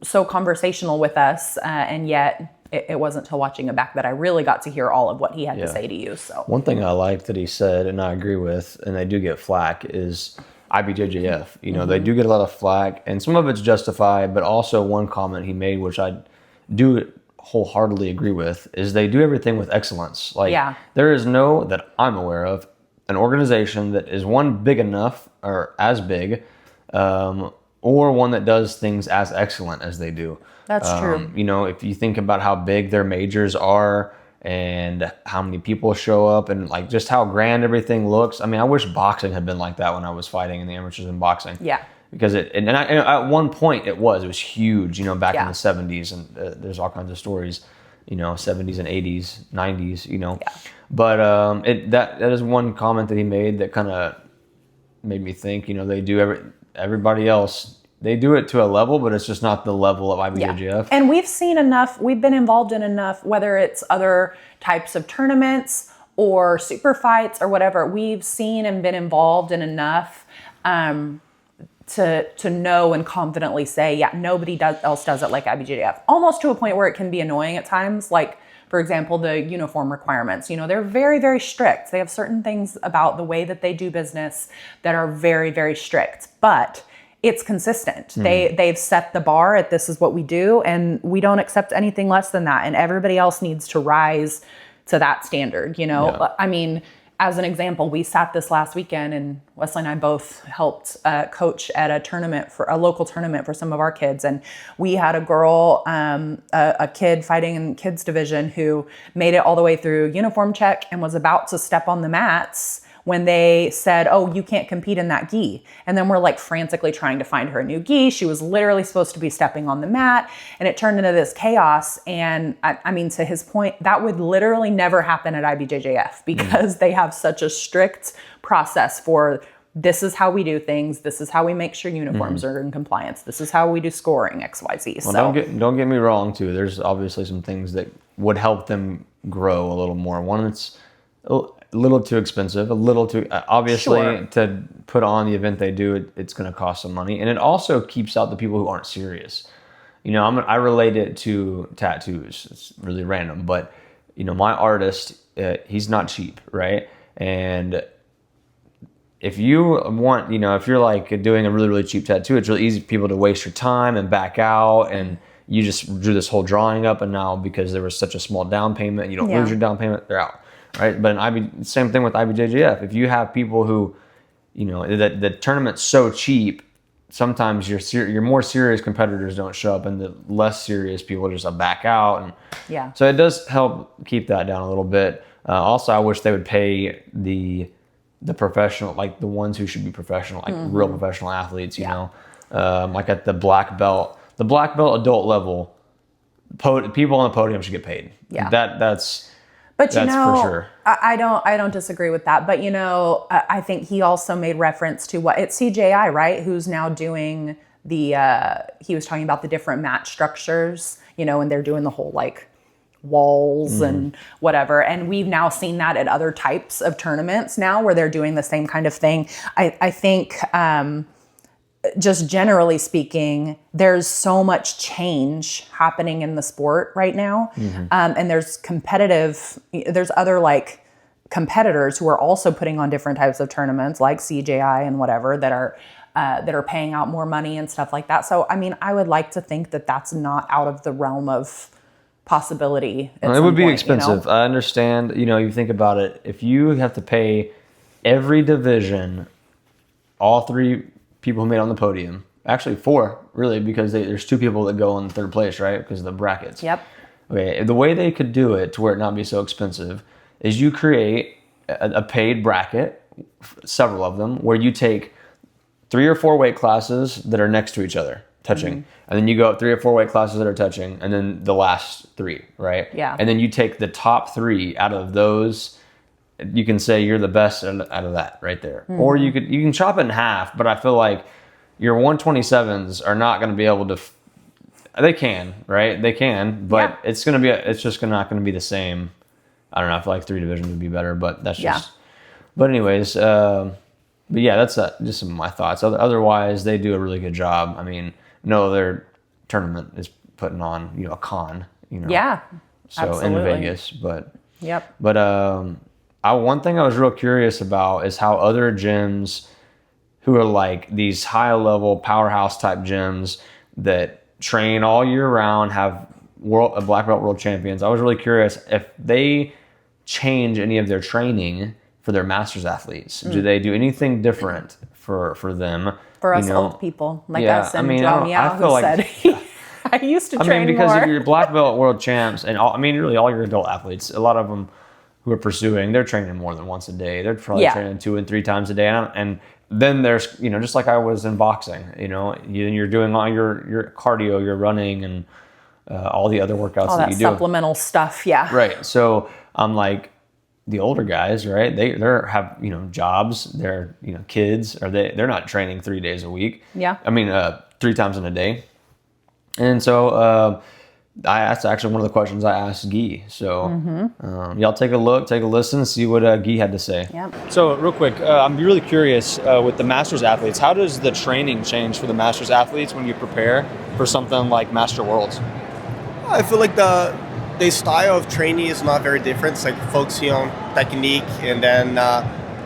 so conversational with us, and yet it wasn't till watching it back that I really got to hear all of what he had to say to you. So one thing I liked that he said, and I agree with, and they do get flack, is IBJJF. You know, they do get a lot of flack, and some of it's justified, but also one comment he made, which I do wholeheartedly agree with, is they do everything with excellence. Like there is no, that I'm aware of, an organization that is one big enough or as big, or one that does things as excellent as they do. That's true. You know, if you think about how big their majors are and how many people show up and like just how grand everything looks. I mean, I wish boxing had been like that when I was fighting in the amateurs in boxing. Yeah. Because and at one point it was huge, you know, back in the 70s, and there's all kinds of stories, you know, 70s and 80s, 90s, you know. Yeah. But that is one comment that he made that kind of made me think, you know, they do everybody else, they do it to a level, but it's just not the level of IBJJF. Yeah. And we've seen enough, we've been involved in enough, whether it's other types of tournaments or super fights or whatever, we've seen and been involved in enough to know and confidently say, yeah, nobody else does it like IBJJF. Almost to a point where it can be annoying at times. Like, for example, the uniform requirements, you know, they're very, very strict. They have certain things about the way that they do business that are very, very strict, but it's consistent. They've set the bar at this is what we do, and we don't accept anything less than that. And everybody else needs to rise to that standard. You know, I mean, as an example, we sat this last weekend, and Wesley and I both helped coach at a local tournament for some of our kids. And we had a girl, a kid fighting in kids division who made it all the way through uniform check and was about to step on the mats when they said, oh, you can't compete in that gi. And then we're like frantically trying to find her a new gi. She was literally supposed to be stepping on the mat, and it turned into this chaos. And I mean, to his point, that would literally never happen at IBJJF because they have such a strict process for this is how we do things. This is how we make sure uniforms are in compliance. This is how we do scoring, XYZ. Well, don't get me wrong too. There's obviously some things that would help them grow a little more. One, it's a little too expensive, a little too obviously Sure. to put on the event they do. It's going to cost some money, and it also keeps out the people who aren't serious. You know, I relate it to tattoos. It's really random, but you know, my artist, he's not cheap, right? And if you want, you know, if you're like doing a really, really cheap tattoo, it's really easy for people to waste your time and back out, and you just drew this whole drawing up, and now because there was such a small down payment, you don't lose your down payment, they're out. Right, but same thing with IBJJF. If you have people who, you know, the tournament's so cheap, sometimes your more serious competitors don't show up, and the less serious people just back out. And so it does help keep that down a little bit. Also, I wish they would pay the professional, like the ones who should be professional, like real professional athletes. You know, like at the black belt adult level, people on the podium should get paid. Yeah, that's. But you know, for sure. I don't disagree with that. But you know, I think he also made reference to it's CJI, right? Who's now doing he was talking about the different match structures, you know, and they're doing the whole like walls and whatever. And we've now seen that at other types of tournaments now where they're doing the same kind of thing. I think just generally speaking, there's so much change happening in the sport right now. And there's other like competitors who are also putting on different types of tournaments like CJI and whatever that are paying out more money and stuff like that. So, I mean, I would like to think that that's not out of the realm of possibility. It would be expensive. You know? I understand, you know, you think about it, if you have to pay every division, all three people who made on the podium, actually 4 really, because there's 2 people that go in third place, right? Because of the brackets. Yep. Okay, the way they could do it to where it not be so expensive is you create a paid bracket, several of them, where you take 3 or 4 weight classes that are next to each other, touching. And then you go up 3 or 4 weight classes that are touching, and then the last 3, right? Yeah. And then you take the top 3 out of those. You can say you're the best out of that right there. Or you can chop it in half, but I feel like your 127s are not going to be able to, they can, right? They can, but it's just not going to be the same. I don't know, I feel like 3 divisions would be better, but that's just, but anyways, but yeah, that's just some of my thoughts. Otherwise, they do a really good job. I mean, no other tournament is putting on, you know, a con, you know. Yeah, so absolutely. In Vegas, but. Yep. But, one thing I was real curious about is how other gyms who are like these high level powerhouse type gyms that train all year round, have black belt world champions. I was really curious if they change any of their training for their masters athletes. Do they do anything different for them? For us old people like us and Joao Miyao, who said I used to train because more. if you're black belt world champs and really all your adult athletes, a lot of them who are pursuing, they're training more than once a day. They're probably training 2 and 3 times a day. And then there's, you know, just like I was in boxing, you know, you're doing all your cardio, you're running, and all the other workouts all that you do. Supplemental stuff, Right. So I'm like, the older guys, right? They have, you know, jobs. They're, you know, kids. They're not training 3 days a week. Yeah. 3 times in a day. And so that's actually one of the questions I asked Gui. So y'all take a listen, see what Gui had to say. Yep. So real quick, I'm really curious with the Masters athletes, how does the training change for the Masters athletes when you prepare for something like Master Worlds? I feel like the style of training is not very different. It's like focusing on technique and then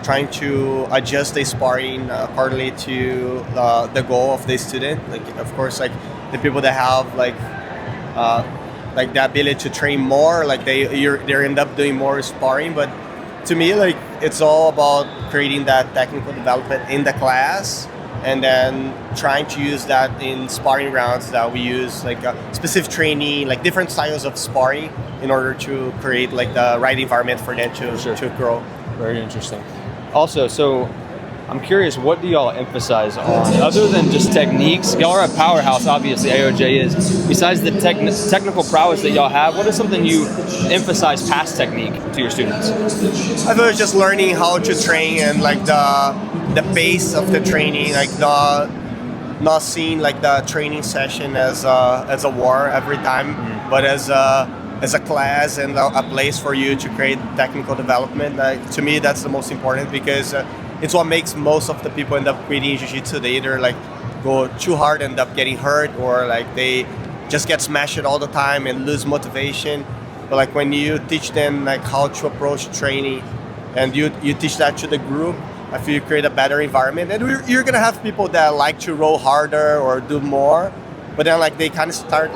trying to adjust the sparring accordingly to the goal of the student. Like, of course, like the people that have like the ability to train more, like they end up doing more sparring. But to me, like, it's all about creating that technical development in the class, and then trying to use that in sparring rounds that we use, like specific training, like different styles of sparring, in order to create like the right environment for them to grow. Very interesting. Also, so I'm curious, what do y'all emphasize on, other than just techniques? Y'all are a powerhouse, obviously, AOJ is. Besides the technical prowess that y'all have, what is something you emphasize past technique to your students? I thought it's just learning how to train, and like the pace of the training, like not seeing like the training session as a war every time, but as a class and a place for you to create technical development. To me, that's the most important, because it's what makes most of the people end up quitting jiu-jitsu. They either like go too hard, end up getting hurt, or like they just get smashed all the time and lose motivation. But like when you teach them like how to approach training, and you teach that to the group, I feel you create a better environment. And you're gonna have people that like to roll harder or do more, but then like they kind of start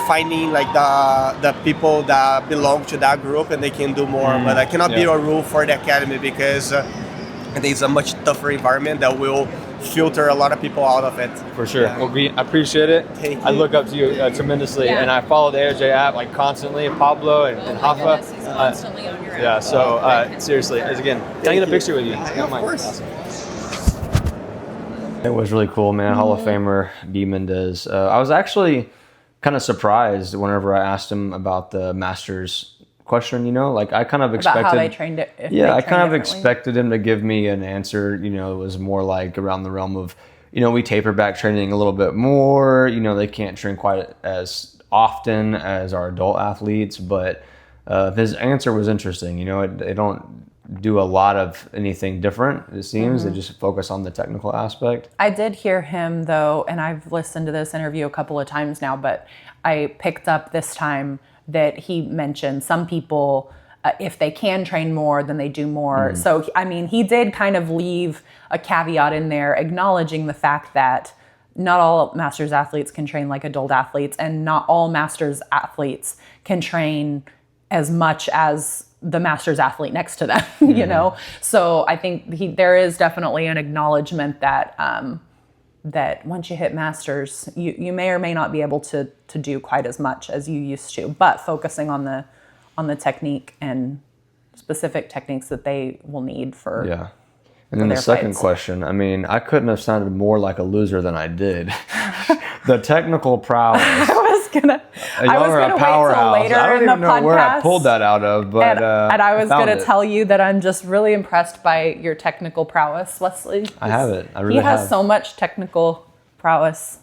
finding like the people that belong to that group, and they can do more. But that cannot be a rule for the academy, because I think it's a much tougher environment that will filter a lot of people out of it. For sure. Yeah. Well, Gui, I appreciate it. Thank you. I look up to you tremendously, and I follow the AOJ app like constantly, and Pablo and Hafa. He's constantly on your app. Yeah, so seriously, again, can I get a picture with you? Yeah, of course. Awesome. It was really cool, man. Hall of Famer Gui Mendez. I was actually kind of surprised whenever I asked him about the Masters question, like I kind of expected about how they trained it. I kind of expected him to give me an answer, it was more like around the realm of, we taper back training a little bit more, they can't train quite as often as our adult athletes, but his answer was interesting. They don't do a lot of anything different, it seems. They just focus on the technical aspect. I did hear him though, and I've listened to this interview a couple of times now, but I picked up this time that he mentioned some people, if they can train more, then they do more. So, I mean, he did kind of leave a caveat in there, acknowledging the fact that not all Masters athletes can train like adult athletes, and not all Masters athletes can train as much as the Masters athlete next to them, So I think there is definitely an acknowledgement that that once you hit Masters, you may or may not be able to do quite as much as you used to, but focusing on the technique and specific techniques that they will need for. Yeah. And then the second question, I mean, I couldn't have sounded more like a loser than I did. The technical prowess. I was gonna wait till later I don't in the even know podcast where I pulled that out of, but and I was gonna tell you that I'm just really impressed by your technical prowess, Wesley. I have it. I really have. He has have. so much technical prowess.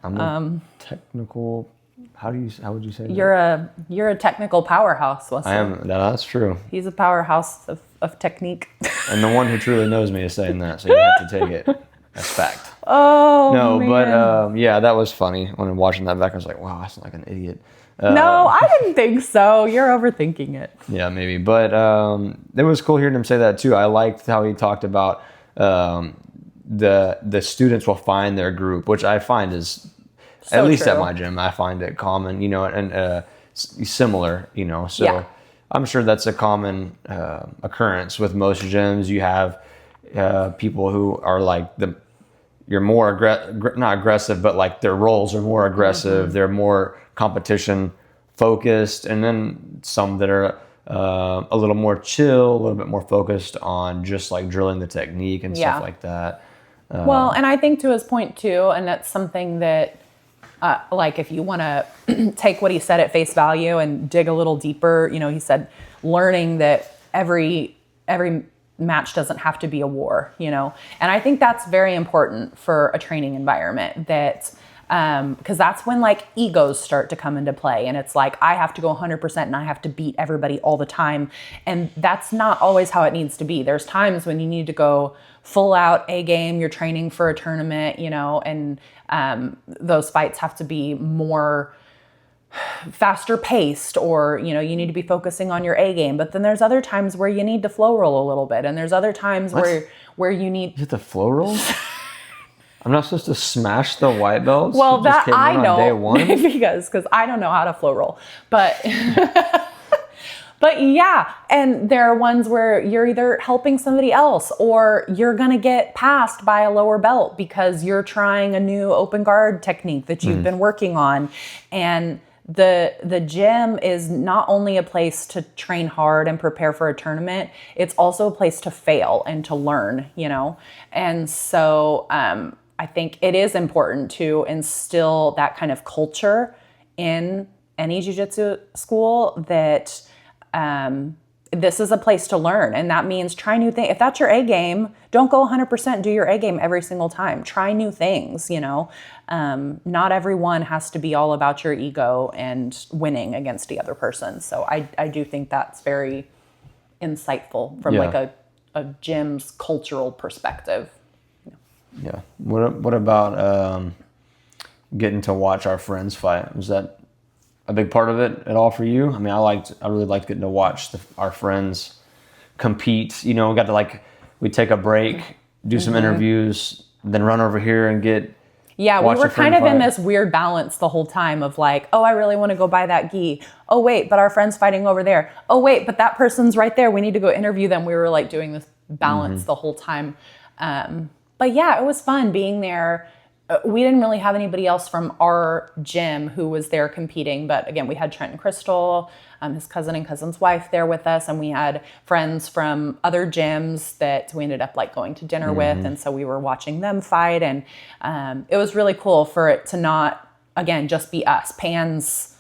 I'm a technical. How would you say that? You're a technical powerhouse, Wesley. I am. That's true. He's a powerhouse of technique. And the one who truly knows me is saying that, so you have to take it as fact. Oh, no, man. But yeah, that was funny. When I'm watching that back, I was like, wow, I sound like an idiot. No, I didn't think so. You're overthinking it. Yeah, maybe. But it was cool hearing him say that too. I liked how he talked about the students will find their group, which I find is, at least at my gym, I find it common, and similar, So yeah. I'm sure that's a common occurrence with most gyms. You have people who are like you're more not aggressive, but like their roles are more aggressive. They're more competition focused, and then some that are a little more chill, a little bit more focused on just like drilling the technique and stuff like that. Well, and I think to his point too, and that's something that like if you want to take what he said at face value and dig a little deeper, he said learning that every match doesn't have to be a war, and I think that's very important for a training environment, that because that's when like egos start to come into play, and it's like I have to go 100% and I have to beat everybody all the time, and that's not always how it needs to be. There's times when you need to go full out A game, you're training for a tournament, and those fights have to be more faster paced, or you need to be focusing on your A game. But then there's other times where you need to flow roll a little bit, and there's other times where you need. Is it the flow roll? I'm not supposed to smash the white belts? Well, that I know, day one? because I don't know how to flow roll, but But yeah, and there are ones where you're either helping somebody else or you're going to get passed by a lower belt because you're trying a new open guard technique that you've been working on. And the gym is not only a place to train hard and prepare for a tournament, it's also a place to fail and to learn, you know? And so I think it is important to instill that kind of culture in any jiu-jitsu school that this is a place to learn. And that means try new things. If that's your A game, don't go 100% do your A game every single time. Try new things, you know. Not everyone has to be all about your ego and winning against the other person. So I do think that's very insightful from like a gym's cultural perspective. Yeah. What about getting to watch our friends fight? Was that a big part of it at all for you? I mean, I really liked getting to watch our friends compete. You know, we got to we'd take a break, do some interviews, then run over here and get. Yeah, we were kind of in this weird balance the whole time of like, oh, I really want to go buy that gi. Oh, wait, but our friend's fighting over there. Oh, wait, but that person's right there. We need to go interview them. We were like doing this balance the whole time. But yeah, it was fun being there. We didn't really have anybody else from our gym who was there competing. But again, we had Trent and Crystal, his cousin and cousin's wife there with us. And we had friends from other gyms that we ended up like going to dinner with. And so we were watching them fight. And it was really cool for it to not, again, just be us. Pans,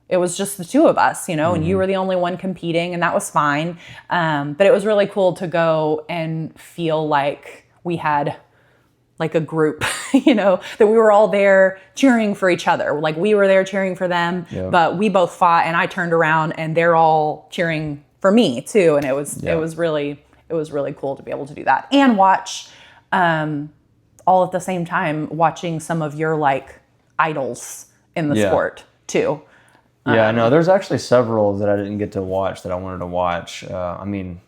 it was just the two of us, you know, and you were the only one competing and that was fine. But it was really cool to go and feel like we had like a group, you know, that we were all there cheering for each other. Like we were there cheering for them, but we both fought and I turned around and they're all cheering for me too. And it was really cool to be able to do that and watch, all at the same time, watching some of your like idols in the sport too. Yeah, no, there's actually several that I didn't get to watch that I wanted to watch. I mean,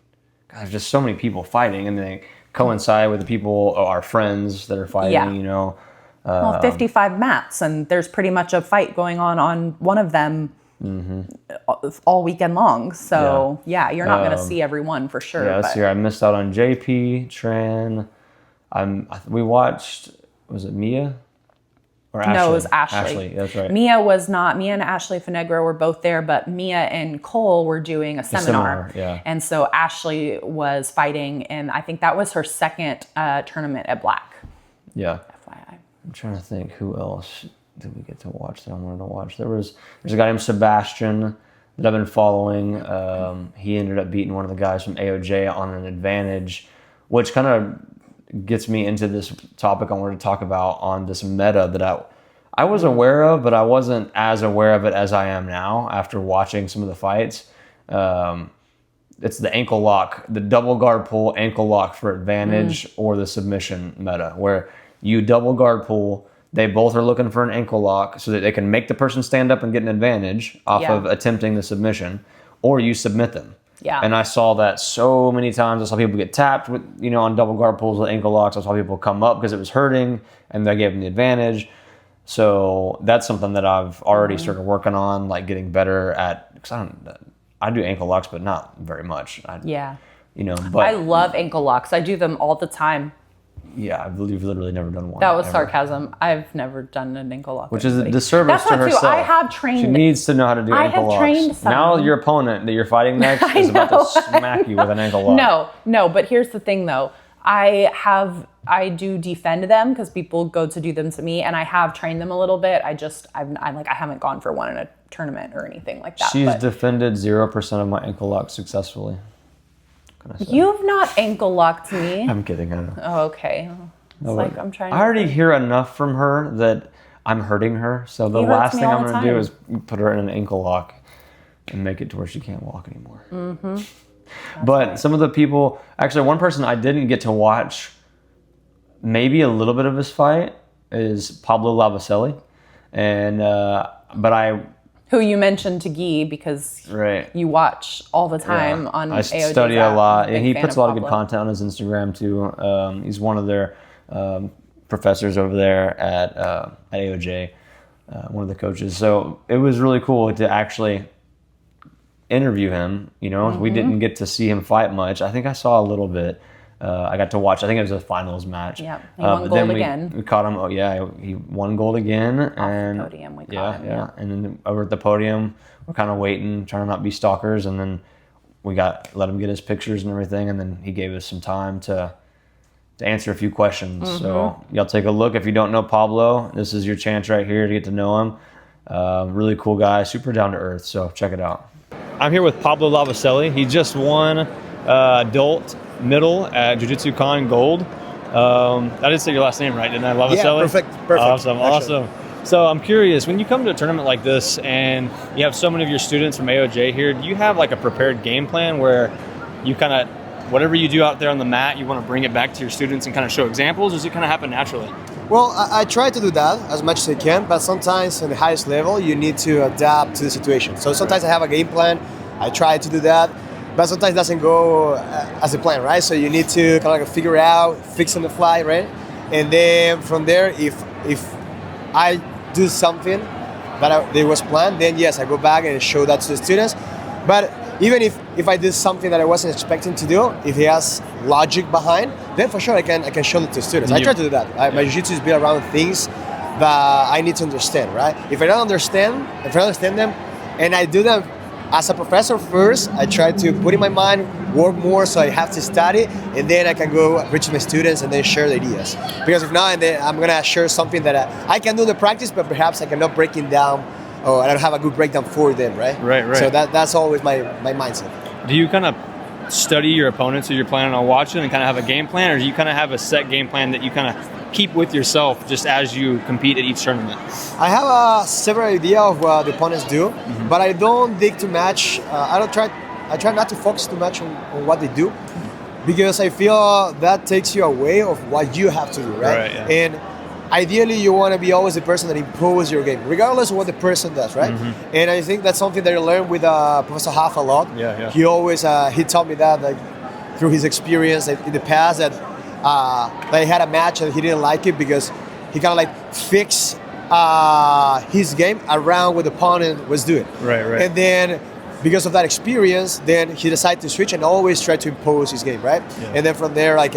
God, there's just so many people fighting and they coincide with the people, our friends that are fighting, you know. 55 mats, and there's pretty much a fight going on one of them all weekend long. So, you're not going to see everyone for sure. Yeah, this year I missed out on JP, Tran. We watched, was it Mia? Or Ashley? No, it was Ashley. Ashley, that's right. Mia was not. Mia and Ashley Finegro were both there, but Mia and Cole were doing a seminar. And so Ashley was fighting, and I think that was her second tournament at Black. Yeah. FYI. I'm trying to think who else did we get to watch that I wanted to watch. There's a guy named Sebastian that I've been following. He ended up beating one of the guys from AOJ on an advantage, which kind of gets me into this topic I wanted to talk about on this meta that I was aware of, but I wasn't as aware of it as I am now after watching some of the fights. It's the ankle lock, the double guard pull ankle lock for advantage or the submission meta, where you double guard pull, they both are looking for an ankle lock so that they can make the person stand up and get an advantage off of attempting the submission, or you submit them. Yeah. And I saw that so many times. I saw people get tapped with, on double guard pulls with ankle locks. I saw people come up because it was hurting and they gave them the advantage. So that's something that I've already started working on, like getting better at, because I do ankle locks, but not very much. But I love ankle locks. I do them all the time. Yeah, I've literally never done one. That was sarcasm. I've never done an ankle lock. Which is a disservice to herself. I have trained. She needs to know how to do ankle locks. Trained some. Now your opponent that you're fighting next is about to smack you with an ankle lock. No, but here's the thing though. I do defend them because people go to do them to me, and I have trained them a little bit. I haven't gone for one in a tournament or anything like that. She's defended 0% of my ankle locks successfully. You've not ankle locked me. I'm kidding. I know. Oh, okay. I'm trying. I already hear enough from her that I'm hurting her. So the last thing I'm going to do is put her in an ankle lock and make it to where she can't walk anymore. But some of the people, actually, one person I didn't get to watch maybe a little bit of his fight is Pablo Lavaselli, and who you mentioned to Gui because you watch all the time on AOJ. I study a lot, and he puts a lot of good content on his Instagram too. He's one of their professors over there at AOJ, one of the coaches. So it was really cool to actually interview him. You know, we didn't get to see him fight much. I think I saw a little bit. I got to watch. I think it was a finals match. Yeah, he won but gold then again. We caught him. Oh yeah, he won gold again. Off And the podium, we caught him. Yeah. And then over at the podium, we're kind of waiting, trying to not be stalkers. And then we let him get his pictures and everything. And then he gave us some time to answer a few questions. So y'all take a look. If you don't know Pablo, this is your chance right here to get to know him. Really cool guy, super down to earth. So check it out. I'm here with Pablo Lavaselli. He just won adult middle at Jiu Jitsu Con gold. I did say your last name right, didn't I? Lavaselli? Yeah, perfect. Awesome. So I'm curious, when you come to a tournament like this and you have so many of your students from AOJ here, do you have like a prepared game plan where you kind of, whatever you do out there on the mat, you want to bring it back to your students and kind of show examples, or does it kind of happen naturally? Well, I try to do that as much as I can, but sometimes on the highest level, you need to adapt to the situation. So sometimes I have a game plan, I try to do that, but sometimes it doesn't go as a plan, right? So you need to kind of like figure out, fix on the fly, right? And then from there, if I do something that was planned, then yes, I go back and show that to the students. But even if I did something that I wasn't expecting to do, if he has logic behind, then for sure I can show it to students. I try to do that. My jiu-jitsu is built around things that I need to understand, right? If I don't understand them, and I do them as a professor first, I try to put in my mind, work more, so I have to study, and then I can go reach my students and then share the ideas. Because if not, then I'm gonna share something that I can do in the practice, but perhaps I cannot break it down, or I don't have a good breakdown for them, right? Right. So that's always my mindset. Do you kind of study your opponents who you're planning on watching and kind of have a game plan, or do you kind of have a set game plan that you kind of keep with yourself just as you compete at each tournament? I have several idea of what the opponents do, but I don't dig too much. I try not to focus too much on what they do, because I feel that takes you away of what you have to do, right? Yeah. And ideally, you want to be always the person that imposes your game, regardless of what the person does, right? And I think that's something that I learned with Professor Huff a lot. Yeah. He always he taught me that, like, through his experience in the past, that he had a match and he didn't like it because he kind of like fixed his game around what the opponent was doing. Right. And then because of that experience, then he decided to switch and always try to impose his game, right? Yeah. And then from there, like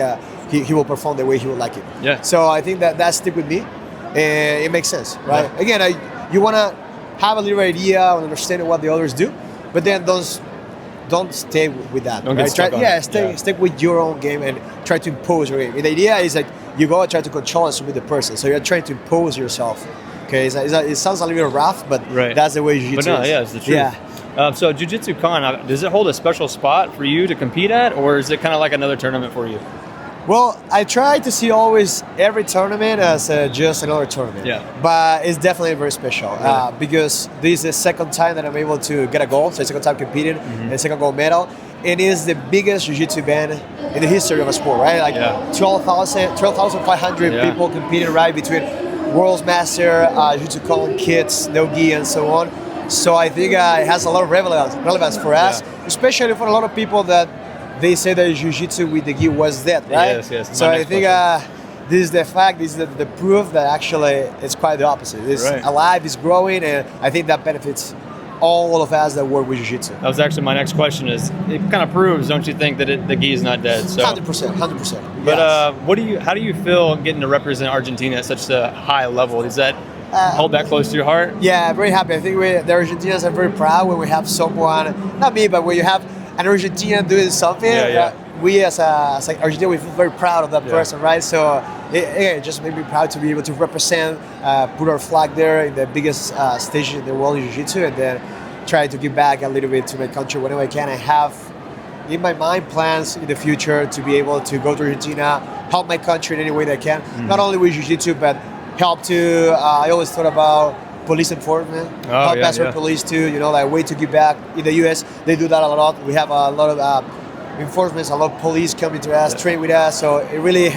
he will perform the way he would like it. Yeah. So I think that stick with me, and it makes sense, right? Yeah. Again, you want to have a little idea and understand what the others do, but then don't stay with that. Don't right? get stuck on it. Stick with your own game and try to impose your game. And the idea is like you go and try to control and submit the person. So you're trying to impose yourself. Okay, it sounds a little bit rough, but that's the way jiu-jitsu is. But no, it's the truth. Yeah. So Jiu Jitsu Con, does it hold a special spot for you to compete at, or is it kind of like another tournament for you? Well, I try to see always every tournament as just another tournament. Yeah. But it's definitely very special because this is the second time that I'm able to get a gold, so second time competing, and second gold medal. It is the biggest jiu-jitsu event in the history of a sport, right? Like 12,500 people competing, right, between World's Master, Jiu-Jitsu Con, kids, no gi, and so on. So I think it has a lot of relevance for us, especially for a lot of people that they say that jiu-jitsu with the gi was dead, right? Yes. So I think this is the fact, this is the proof that actually it's quite the opposite. It's alive, it's growing, and I think that benefits all of us that work with jiu-jitsu. That was actually my next question. Is it kind of proves, don't you think, that the gi is not dead? So 100%. But how do you feel getting to represent Argentina at such a high level? Does that hold that close to your heart? Yeah, very happy. I think the Argentinians are very proud when we have someone, not me, but when you have an Argentinian doing something. We as Argentina, we feel very proud of that person, right? So it just made me proud to be able to represent, put our flag there in the biggest stage in the world in Jiu-Jitsu, and then try to give back a little bit to my country whenever I can. I have in my mind plans in the future to be able to go to Argentina, help my country in any way that I can, not only with Jiu-Jitsu, but help to, I always thought about police enforcement, help master police too, like way to give back. In the US, they do that a lot. We have a lot of enforcement, a lot of police coming to us, train with us, so it really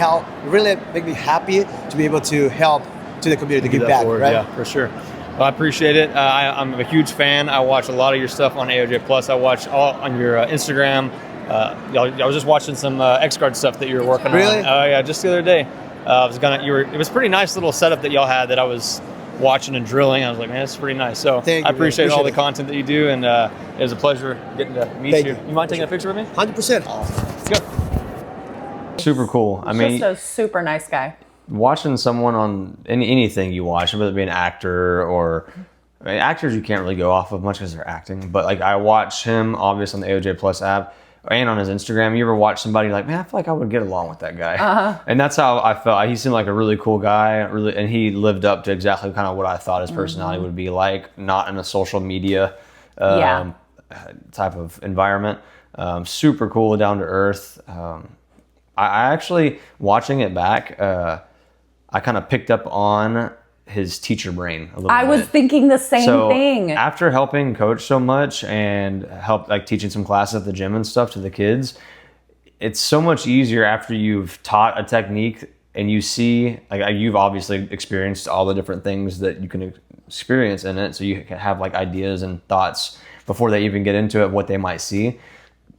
make me happy to be able to help to the community, to give back, right? Yeah, for sure. Well, I appreciate it. I'm a huge fan. I watch a lot of your stuff on AOJ Plus. I watch all on your Instagram. I was just watching some X-Guard stuff that you were working on. Really? Oh yeah, just the other day. It was pretty nice little setup that y'all had that I was watching and drilling. I was like, man, that's pretty nice. So Thank I you, appreciate man. all the Appreciate it. content that you do, and it was a pleasure getting to meet Thank you. you. You mind taking a picture with me? 100%. Let's go. Super cool. I mean, Just a super nice guy. watching someone on anything you watch, whether it be an actor or actors, you can't really go off of much because they're acting. But like I watch him, obviously on the AOJ Plus app and on his Instagram. You ever watch somebody like, man, I feel like I would get along with that guy, and that's how I felt. He seemed like a really cool guy, really, and he lived up to exactly kind of what I thought his personality would be like, not in a social media type of environment. Super cool, down to earth. I actually, watching it back, I kind of picked up on his teacher brain a little bit. I was thinking the same thing. After helping coach so much and help like teaching some classes at the gym and stuff to the kids, it's so much easier after you've taught a technique and you see, like you've obviously experienced all the different things that you can experience in it, so you can have like ideas and thoughts before they even get into it, what they might see.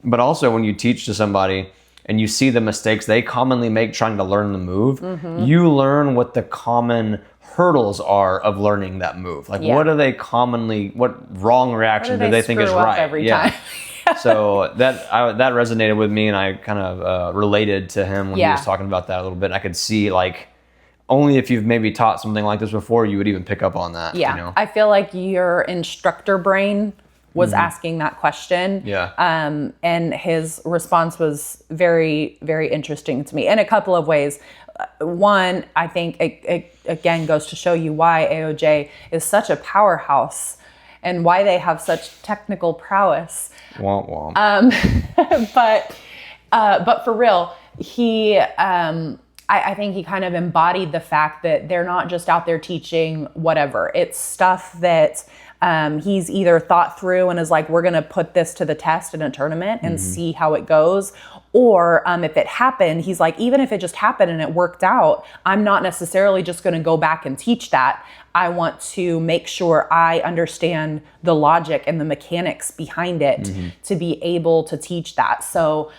But also when you teach to somebody and you see the mistakes they commonly make trying to learn the move, you learn what the common hurdles are of learning that move. Like what wrong reaction do they think is screw up right? every time? So that resonated with me, and I kind of related to him when he was talking about that a little bit. I could see like only if you've maybe taught something like this before, you would even pick up on that. Yeah, you know? I feel like your instructor brain was asking that question. Yeah. And his response was very, very interesting to me in a couple of ways. One, I think it again goes to show you why AOJ is such a powerhouse and why they have such technical prowess. Womp womp. But for real, I think he kind of embodied the fact that they're not just out there teaching whatever. It's stuff that he's either thought through and is like, we're going to put this to the test in a tournament and see how it goes. Or if it happened, he's like, even if it just happened and it worked out, I'm not necessarily just going to go back and teach that. I want to make sure I understand the logic and the mechanics behind it to be able to teach that. So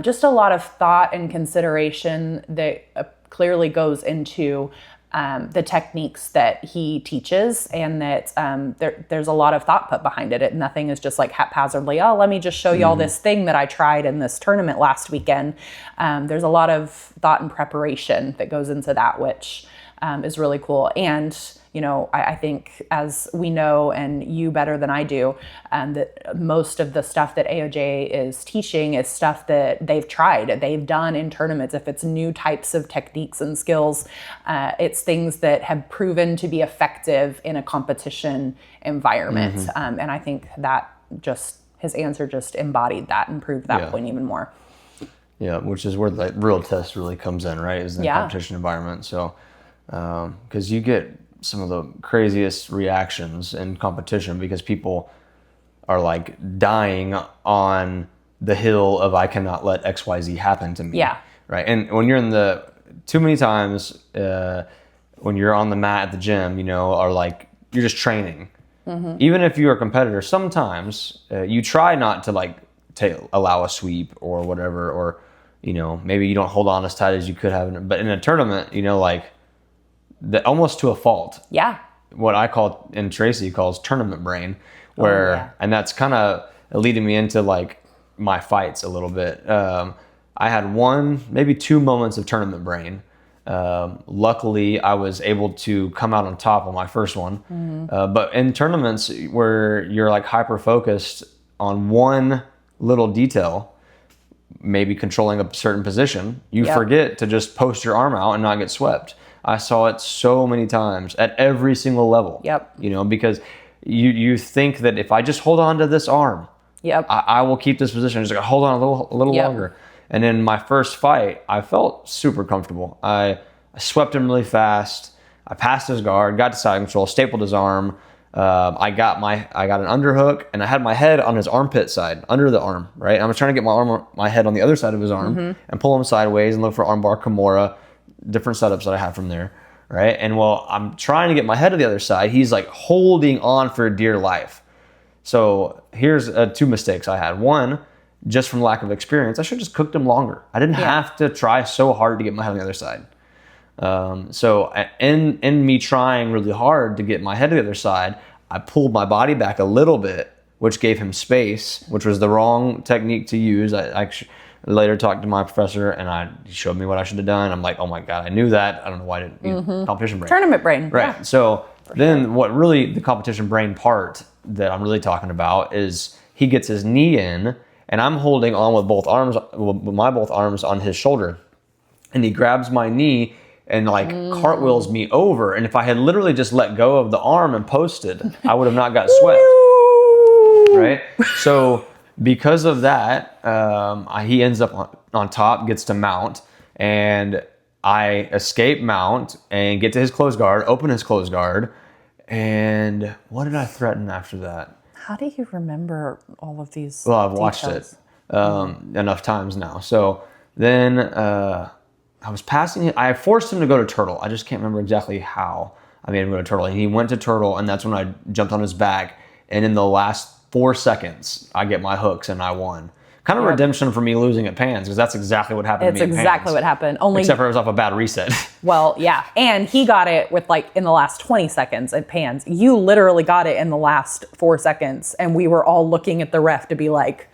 just a lot of thought and consideration that clearly goes into the techniques that he teaches, and that there's a lot of thought put behind it. Nothing is just like haphazardly, oh, let me just show you all this thing that I tried in this tournament last weekend. There's a lot of thought and preparation that goes into that, which is really cool. And you know, I think, as we know, and you better than I do, that most of the stuff that AOJ is teaching is stuff that they've tried, they've done in tournaments. If it's new types of techniques and skills, it's things that have proven to be effective in a competition environment. And I think that just, his answer just embodied that and proved that point even more. Yeah, which is where the real test really comes in, right? Is in the competition environment. So, because you get some of the craziest reactions in competition because people are like dying on the hill of I cannot let XYZ happen to me. Yeah. Right. And when you're in the too many times when you're on the mat at the gym, you know, are like you're just training. Even if you're a competitor, sometimes you try not to like allow a sweep or whatever, or you know, maybe you don't hold on as tight as you could have. But in a tournament, you know, like almost to a fault. Yeah. What I call, and Tracy calls, tournament brain, where, and that's kind of leading me into like my fights a little bit. I had maybe 2 moments of tournament brain. Luckily, I was able to come out on top on my first one. But in tournaments where you're like hyper focused on one little detail, maybe controlling a certain position, you forget to just post your arm out and not get swept. I saw it so many times at every single level. You know, because you think that if I just hold on to this arm, I will keep this position. Just like hold on a little longer. And in my first fight, I felt super comfortable. I swept him really fast. I passed his guard, got to side control, stapled his arm. I got an underhook, and I had my head on his armpit side, under the arm. Right. I was trying to get my head on the other side of his arm and pull him sideways and look for armbar Kimura. Different setups that I have from there, right? And while I'm trying to get my head to the other side, he's like holding on for dear life. So here's 2 mistakes I had. One, just from lack of experience, I should have just cooked him longer. I didn't have to try so hard to get my head on the other side, So in me trying really hard to get my head to the other side, I pulled my body back a little bit, which gave him space, which was the wrong technique to use. I later talked to my professor, and he showed me what I should have done. I'm like, oh my God, I knew that. I don't know why I didn't. Competition brain. Tournament brain. Right. Yeah. So then what really the competition brain part that I'm really talking about is he gets his knee in, and I'm holding on with both arms on his shoulder. And he grabs my knee and like cartwheels me over. And if I had literally just let go of the arm and posted, I would have not got swept. Right? So because of that, he ends up on top, gets to mount, and I escape mount and get to his closed guard, open his closed guard. And what did I threaten after that? How do you remember all of these? Well, I've watched details? it enough times now. So then I was passing it. I forced him to go to turtle. I just can't remember exactly how I made him go to turtle. And he went to turtle, and that's when I jumped on his back. And in the last 4 seconds, I get my hooks, and I won. Kind of redemption for me losing at Pans, because that's exactly what happened to me It's at exactly Pans. what happened. Only Except for it was off a bad reset. Well, yeah. And he got it with like in the last 20 seconds at Pans. You literally got it in the last 4 seconds. And we were all looking at the ref to be like,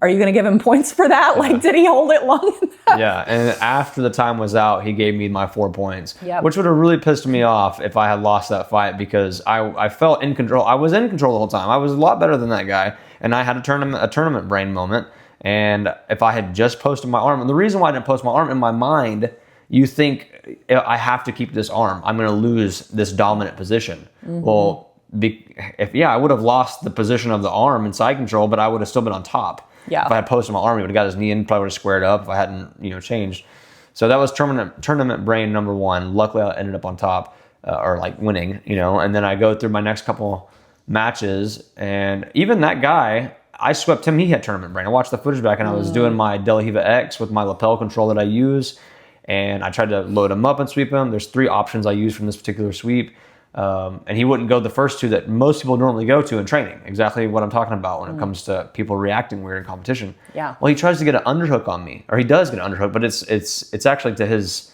are you going to give him points for that? Yeah. Like, did he hold it long enough? Yeah. And after the time was out, he gave me my 4 points, Yep. which would have really pissed me off if I had lost that fight, because I felt in control. I was in control the whole time. I was a lot better than that guy. And I had a tournament brain moment. And if I had just posted my arm, and the reason why I didn't post my arm, in my mind, you think I have to keep this arm. I'm going to lose this dominant position. Well, I would have lost the position of the arm in side control, but I would have still been on top. Yeah. If I had posted my arm, he would have got his knee in, probably would have squared up if I hadn't, changed. So that was tournament brain number 1. Luckily, I ended up on top, or like winning, and then I go through my next couple matches, and even that guy, I swept him. He had tournament brain. I watched the footage back, and I was doing my De La Riva X with my lapel control that I use, and I tried to load him up and sweep him. There's 3 options I use from this particular sweep, and he wouldn't go the first 2 that most people normally go to in training. Exactly what I'm talking about when it comes to people reacting weird in competition. Yeah. Well, he tries to get an underhook on me, or he does get an underhook, but it's actually to his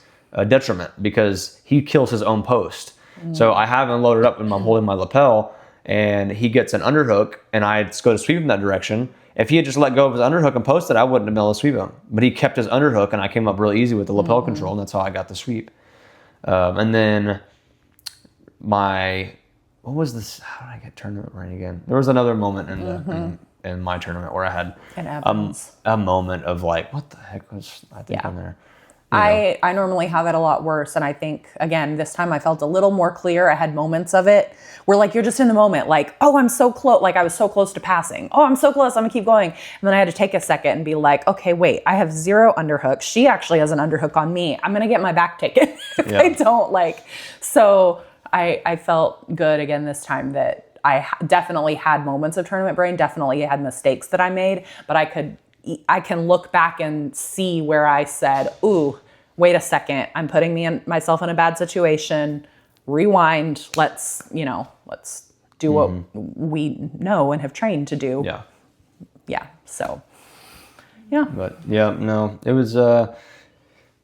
detriment, because he kills his own post. So I have him loaded up and I'm holding my lapel, and he gets an underhook, and I go to sweep him that direction. If he had just let go of his underhook and posted, I wouldn't have been able to sweep him. But he kept his underhook, and I came up real easy with the lapel control, and that's how I got the sweep. And then what was this? How did I get tournament brain again? There was another moment in my tournament where I had a moment of like, what the heck was I thinking there? I normally have it a lot worse. And I think, again, this time I felt a little more clear. I had moments of it where like, you're just in the moment, like, oh, I'm so close. Like I was so close to passing. Oh, I'm so close. I'm gonna keep going. And then I had to take a second and be like, okay, wait, I have 0 underhooks. She actually has an underhook on me. I'm gonna get my back taken if I don't So I felt good again this time that I definitely had moments of tournament brain, definitely had mistakes that I made, but I can look back and see where I said, ooh, wait a second, I'm putting myself in a bad situation. Rewind. Let's do what we know and have trained to do. Yeah. Yeah. So, yeah. But yeah, no, it was,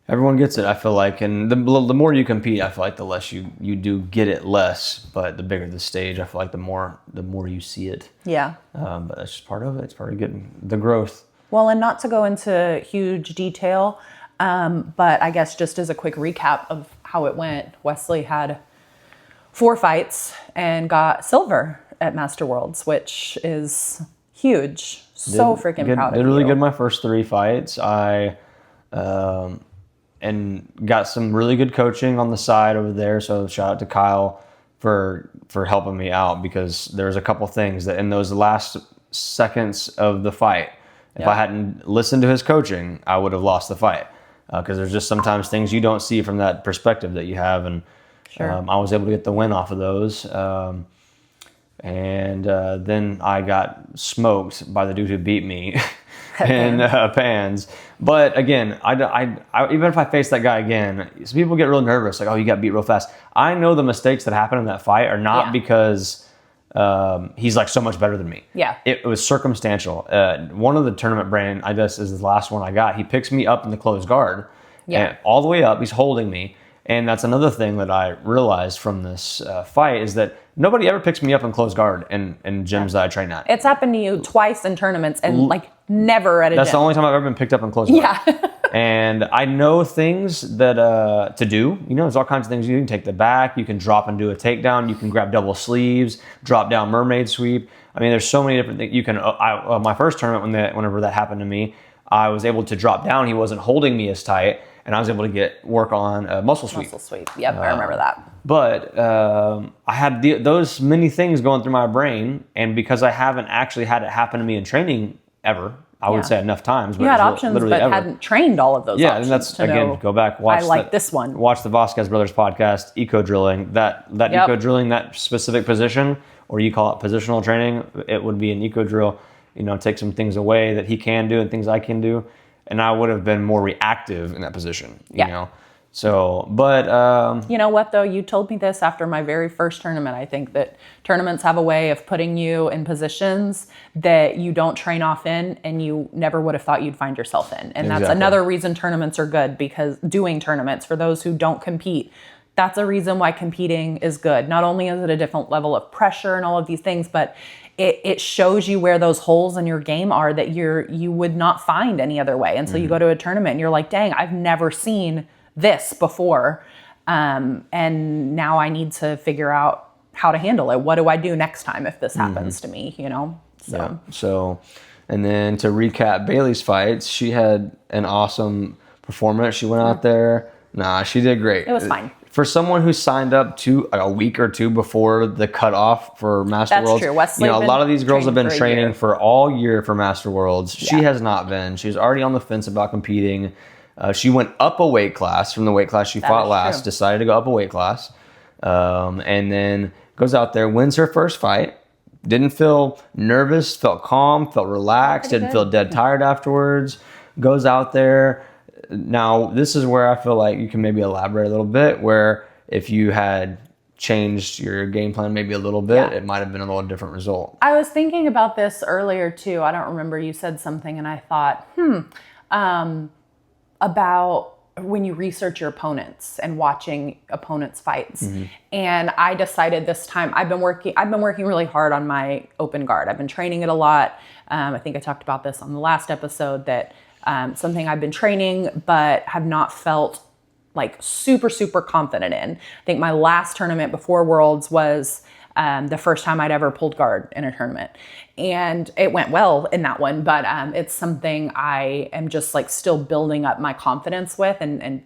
everyone gets it, I feel like. And the more you compete, I feel like the less you do get it less, but the bigger the stage, I feel like the more you see it. Yeah. But that's just part of it. It's part of getting the growth. Well, and not to go into huge detail, but I guess just as a quick recap of how it went, Wesley had 4 fights and got silver at Master Worlds, which is huge. So freaking proud of you. Did really good my first 3 fights. I and got some really good coaching on the side over there. So shout out to Kyle for helping me out, because there's a couple things that in those last seconds of the fight, if I hadn't listened to his coaching, I would have lost the fight. Because there's just sometimes things you don't see from that perspective that you have. And I was able to get the win off of those. And then I got smoked by the dude who beat me in Pans. But again, I even if I face that guy again, some people get real nervous, like, oh, you got beat real fast. I know the mistakes that happened in that fight are not because he's like so much better than me. Yeah. It was circumstantial. One of the tournament brain, I guess, is the last one I got. He picks me up in the closed guard, and all the way up. He's holding me, And that's another thing that I realized from this fight is that nobody ever picks me up in close guard in gyms that I train at. It's happened to you twice in tournaments and like never at a That's gym. the only time I've ever been picked up in close guard. Yeah. And I know things that to do. You know, there's all kinds of things you can take the back. You can drop and do a takedown. You can grab double sleeves, drop down mermaid sweep. I mean, there's so many different things you can. My first tournament, whenever that happened to me, I was able to drop down. He wasn't holding me as tight, and I was able to work on muscle sweep. Muscle sweep. Yep, I remember that. But I had those many things going through my brain, and because I haven't actually had it happen to me in training ever. I would say enough times. But you had options, but hadn't trained all of those options. And that's, again, go back, watch this one. Watch the Vasquez Brothers podcast, eco drilling. That eco drilling, that specific position, or you call it positional training, it would be an eco drill, take some things away that he can do and things I can do. And I would have been more reactive in that position, you know. So, but... you know what, though? You told me this after my very first tournament. I think that tournaments have a way of putting you in positions that you don't train off in and you never would have thought you'd find yourself in. And that's another reason tournaments are good, because doing tournaments, for those who don't compete, that's a reason why competing is good. Not only is it a different level of pressure and all of these things, but it shows you where those holes in your game are that you would not find any other way. And so you go to a tournament and you're like, dang, I've never seen this before, and now I need to figure out how to handle it. What do I do next time if this happens to me, So, and then to recap Bailey's fights, she had an awesome performance. She went out there. She did great. It was fine. For someone who signed up to a week or two before the cutoff for Master Worlds, true. Wesley a lot of these girls have been training for all year for Master Worlds. She has not been. She's already on the fence about competing. She went up a weight class from the weight class she fought last, decided to go up a weight class, and then goes out there, wins her first fight, didn't feel nervous, felt calm, felt relaxed, didn't feel dead tired afterwards, goes out there. Now, this is where I feel like you can maybe elaborate a little bit, where if you had changed your game plan maybe a little bit, it might have been a little different result. I was thinking about this earlier too. I don't remember, you said something and I thought, about when you research your opponents and watching opponents' fights. And I decided this time, I've been working really hard on my open guard. I've been training it a lot. I think I talked about this on the last episode, that something I've been training but have not felt like super, super confident in. I think my last tournament before Worlds was the first time I'd ever pulled guard in a tournament. And it went well in that one, but it's something I am just like still building up my confidence with and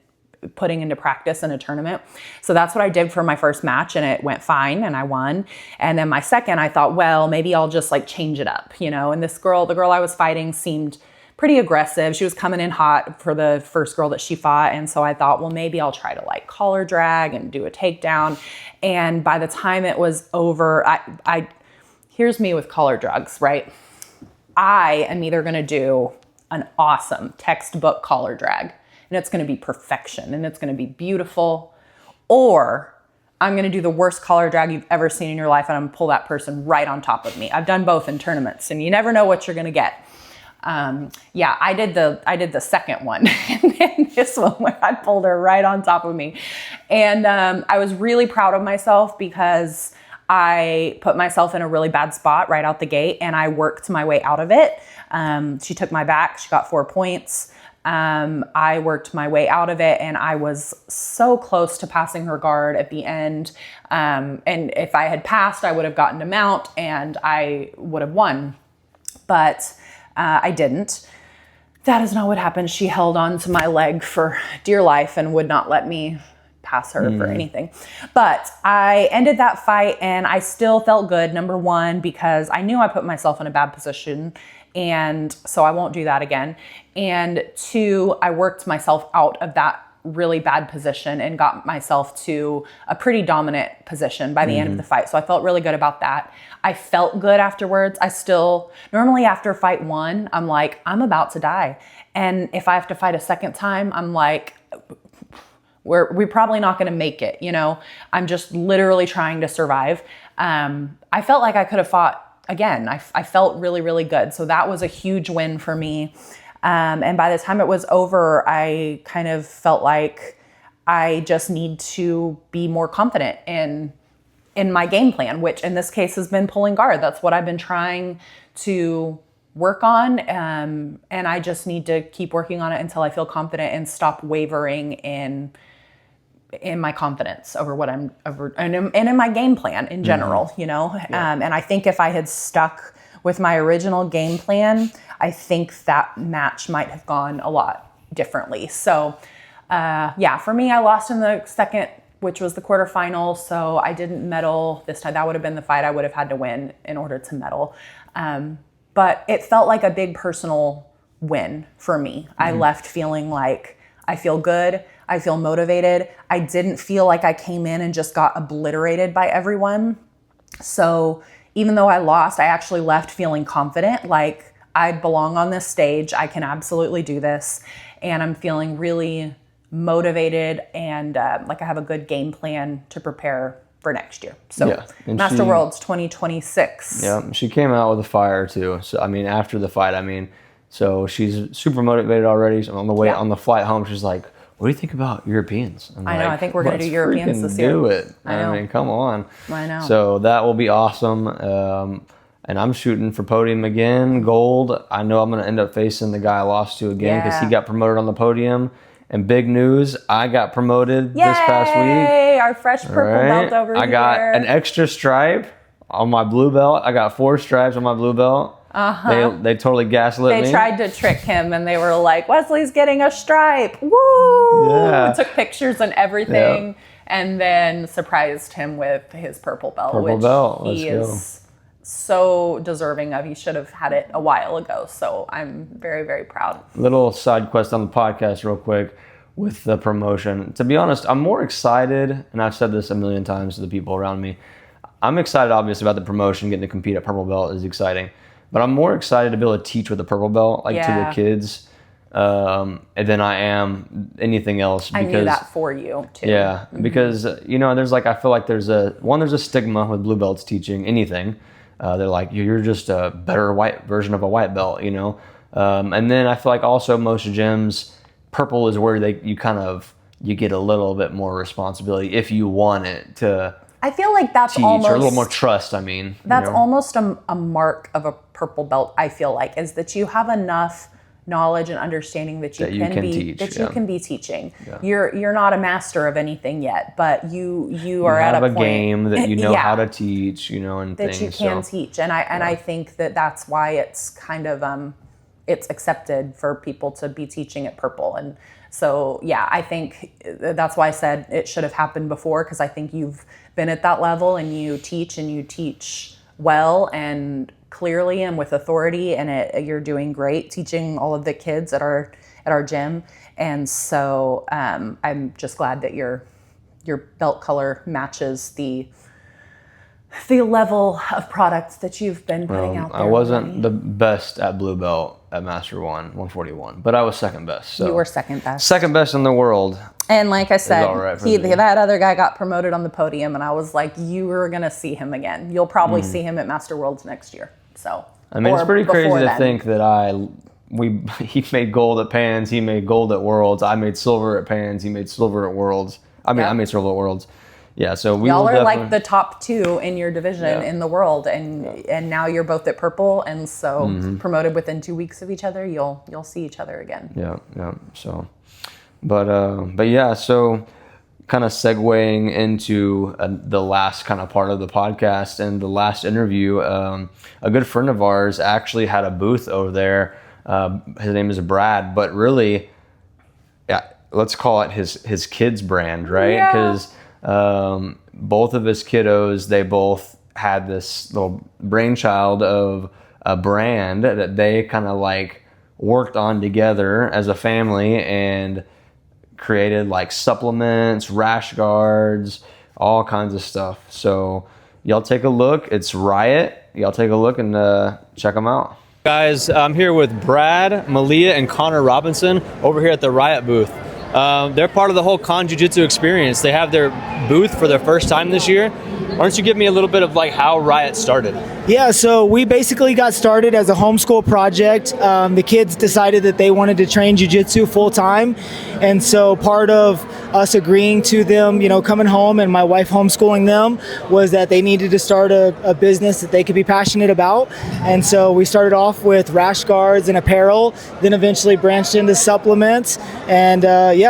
putting into practice in a tournament. So that's what I did for my first match, and it went fine and I won. And then my second, I thought, well, maybe I'll just like change it up, and the girl I was fighting seemed pretty aggressive. She was coming in hot for the first girl that she fought. And so I thought, well, maybe I'll try to like collar drag and do a takedown. And by the time it was over, here's me with collar drugs, right? I am either going to do an awesome textbook collar drag, and it's going to be perfection and it's going to be beautiful, or I'm going to do the worst collar drag you've ever seen in your life and I'm going to pull that person right on top of me. I've done both in tournaments, and you never know what you're going to get. I did the second one, and then this one where I pulled her right on top of me. And I was really proud of myself because I put myself in a really bad spot right out the gate, and I worked my way out of it. She took my back, she got 4 points. I worked my way out of it, and I was so close to passing her guard at the end. And if I had passed, I would have gotten to mount and I would have won. But I didn't. That is not what happened. She held on to my leg for dear life and would not let me pass her for anything. But I ended that fight and I still felt good, number one, because I knew I put myself in a bad position, and so I won't do that again. And two, I worked myself out of that really bad position and got myself to a pretty dominant position by the end of the fight. So I felt really good about that. I felt good afterwards. Normally after fight one, I'm like, I'm about to die. And if I have to fight a second time, I'm like, we're probably not going to make it. I'm just literally trying to survive. I felt like I could have fought again. I felt really, really good. So that was a huge win for me. And by the time it was over, I kind of felt like I just need to be more confident in my game plan, which in this case has been pulling guard. That's what I've been trying to work on. And I just need to keep working on it until I feel confident and stop wavering in my confidence over what I'm over and in my game plan in general, you know? And I think if I had stuck with my original game plan, I think that match might have gone a lot differently. So for me, I lost in the second, which was the quarterfinal. So I didn't medal this time. That would have been the fight I would have had to win in order to medal. But it felt like a big personal win for me. I left feeling like I feel good. I feel motivated. I didn't feel like I came in and just got obliterated by everyone. So even though I lost, I actually left feeling confident, like I belong on this stage. I can absolutely do this. And I'm feeling really motivated and like I have a good game plan to prepare for next year. So Master Worlds 2026. Yeah, she came out with a fire too. So I mean, after the fight, so she's super motivated already. So on the way on the flight home, she's like, "What do you think about Europeans?" I know. I think we're going to do Europeans this year. Do it. I mean, come on. I know. So that will be awesome. And I'm shooting for podium again, gold. I know I'm going to end up facing the guy I lost to again because he got promoted on the podium. And big news, I got promoted this past week. Yay! Our fresh purple belt over here. I got an extra stripe on my blue belt. I got 4 stripes on my blue belt. They totally gaslit me. They tried to trick him and they were like, Wesley's getting a stripe. Woo! Yeah. Took pictures and everything and then surprised him with his purple belt, which he is so deserving of. He should have had it a while ago. So I'm very, very proud. Little side quest on the podcast real quick with the promotion. To be honest, I'm more excited, and I've said this a million times to the people around me. I'm excited, obviously, about the promotion. Getting to compete at purple belt is exciting. But I'm more excited to be able to teach with the purple belt, to the kids, than I am anything else. Because, I knew that for you, too. Yeah, because, there's I feel like there's a stigma with blue belts teaching anything. They're like, you're just a better white version of a white belt, And then I feel like also most gyms, purple is where you get a little bit more responsibility if you want it to. I feel like that's teach, almost or a little more trust. That's almost a mark of a purple belt. I feel like is that you have enough knowledge and understanding that you can be teaching. Yeah. You're not a master of anything yet, but you are at a point, game that you know how to teach, and that things, you can teach. And I think that's why it's kind of it's accepted for people to be teaching at purple. And so I think that's why I said it should have happened before, because I think you've been at that level and you teach well and clearly and with authority, and you're doing great teaching all of the kids at our gym. And so I'm just glad that your belt color matches the level of products that you've been putting out there. I wasn't the best at blue belt at Master 141, but I was second best. So you were second best. Second best in the world. And like I said, that other guy got promoted on the podium, and I was like, you are going to see him again. You'll probably see him at Master Worlds next year. So it's pretty crazy to think that he made gold at Pans, he made gold at Worlds, I made silver at Pans, he made silver at Worlds. I made silver at Worlds. Yeah, so y'all are like the top 2 in your division in the world, and now you're both at purple, and so promoted within 2 weeks of each other, you'll see each other again. Yeah. So, but yeah, so kind of segueing into the last kind of part of the podcast and the last interview, a good friend of ours actually had a booth over there. His name is Brad, but really, let's call it his kids brand, right? Because both of his kiddos, they both had this little brainchild of a brand that they kind of worked on together as a family and created supplements, rash guards, all kinds of stuff. So y'all take a look. It's Riot. Y'all take a look and check them out. Guys, I'm here with Brad, Malia, and Connor Robinson over here at the Riot booth. They're part of the whole Con Jiu Jitsu experience. They have their booth for their first time this year. Why don't you give me a little bit of how Riot started? Yeah, so we basically got started as a homeschool project. The kids decided that they wanted to train jiu-jitsu full time, and so part of us agreeing to them, coming home and my wife homeschooling them, was that they needed to start a business that they could be passionate about. And so we started off with rash guards and apparel, then eventually branched into supplements. And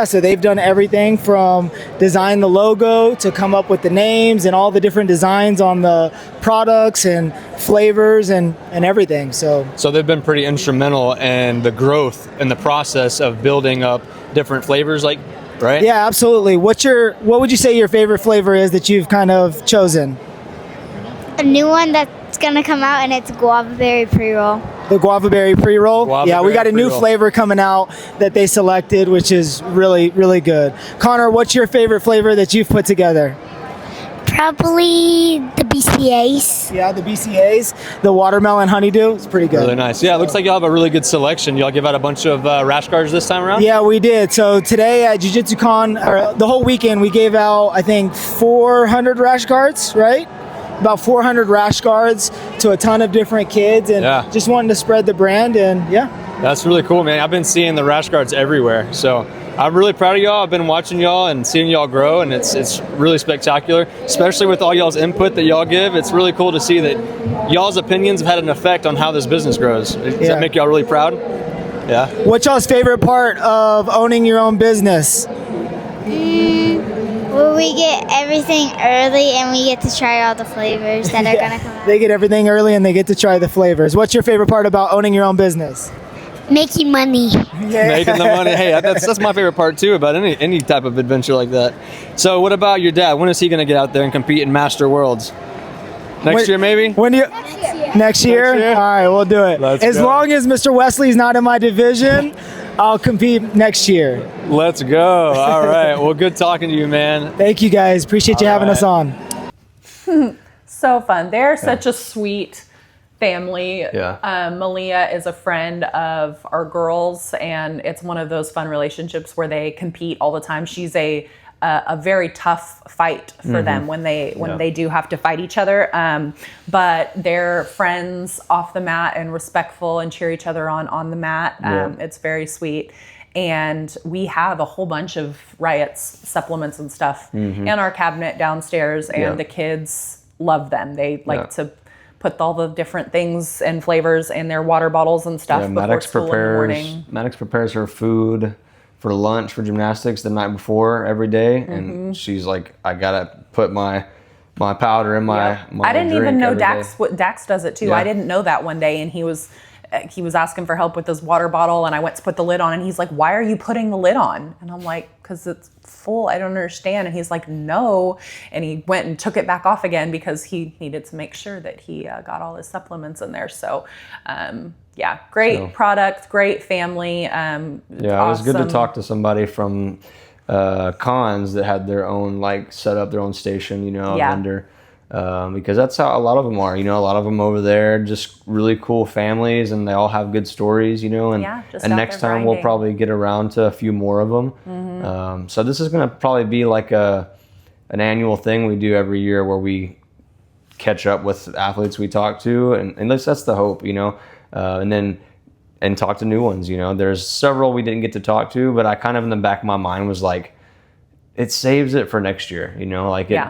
so they've done everything from design the logo to come up with the names and all the different designs on the products and flavors and everything. So they've been pretty instrumental in the growth and the process of building up different flavors, right? Yeah, absolutely. What would you say your favorite flavor is that you've kind of chosen? A new one that's gonna come out, and it's guava berry pre-roll. The guava berry pre-roll? We got a new pre-roll. flavor coming out that they selected, which is really, really good. Connor, what's your favorite flavor that you've put together? Probably the BCAs. Yeah, the BCAs, the watermelon honeydew. It's pretty good. Really nice. Yeah, it looks like y'all have a really good selection. Y'all give out a bunch of rash guards this time around? Yeah, we did. So today at Jiu Jitsu Con, the whole weekend, we gave out, I think, 400 rash guards, right? About 400 rash guards to a ton of different kids, and just wanting to spread the brand, and That's really cool, man. I've been seeing the rash guards everywhere. So I'm really proud of y'all. I've been watching y'all and seeing y'all grow, and it's really spectacular, especially with all y'all's input that y'all give. It's really cool to see that y'all's opinions have had an effect on how this business grows. Does that make y'all really proud? Yeah. What's y'all's favorite part of owning your own business? Well, we get everything early, and we get to try all the flavors that are gonna come out. They get everything early, and they get to try the flavors. What's your favorite part about owning your own business? Making money. Making the money. Hey, that's my favorite part too about any type of adventure like that. So what about your dad? When is he going to get out there and compete in Master Worlds? Next year, maybe? Next year? All right, we'll do it. As long as Mr. Wesley's not in my division, I'll compete next year. Let's go. All right. Well, good talking to you, man. Thank you, guys. Appreciate you having us on. So fun. They're such a sweet family. Yeah. Malia is a friend of our girls, and it's one of those fun relationships where they compete all the time. She's a very tough fight for them when they do have to fight each other. But they're friends off the mat and respectful and cheer each other on the mat. It's very sweet. And we have a whole bunch of Riot's supplements and stuff in our cabinet downstairs, and the kids love them. They like to put all the different things and flavors in their water bottles and stuff before school in the morning. Maddox prepares her food for lunch for gymnastics the night before every day, and she's like, I gotta put my powder in my I didn't drink even know every Dax does it too. Yeah. I didn't know that one day, and he was asking for help with his water bottle, and I went to put the lid on, and he's like, why are you putting the lid on? And I'm like, because it's full, I don't understand. And he's like, no. And he went and took it back off again because he needed to make sure that he got all his supplements in there. So great product, great family. It was good to talk to somebody from cons that had their own, set up their own station, a vendor. Because that's how a lot of them are, a lot of them over there, just really cool families, and they all have good stories, and next time we'll probably get around to a few more of them. So this is going to probably be like an annual thing we do every year where we catch up with athletes we talk to, and at least that's the hope, and talk to new ones, There's several we didn't get to talk to, but I kind of in the back of my mind was like, it saves it for next year,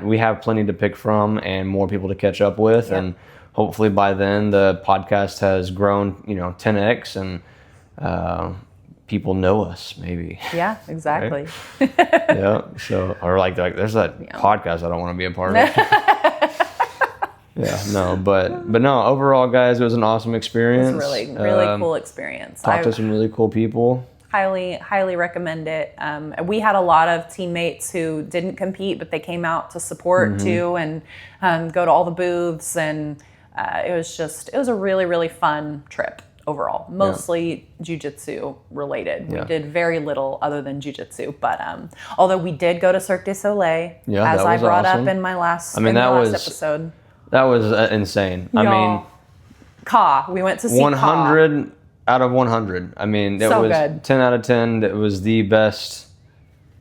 we have plenty to pick from and more people to catch up with. And hopefully by then the podcast has grown, 10x, and people know us maybe. Yeah, exactly. Right? So, or like there's that podcast I don't want to be a part of. But no, overall guys, it was an awesome experience. It was a really cool experience. Talked to some really cool people. Highly recommend it. We had a lot of teammates who didn't compete, but they came out to support too, and go to all the booths, and it was a really, really fun trip overall. Mostly jiu-jitsu related. We did very little other than jiu-jitsu, but although we did go to Cirque du Soleil, as I brought up in my last episode. That was insane. We went to see 100 out of 100. I mean, it was good. 10 out of 10. It was the best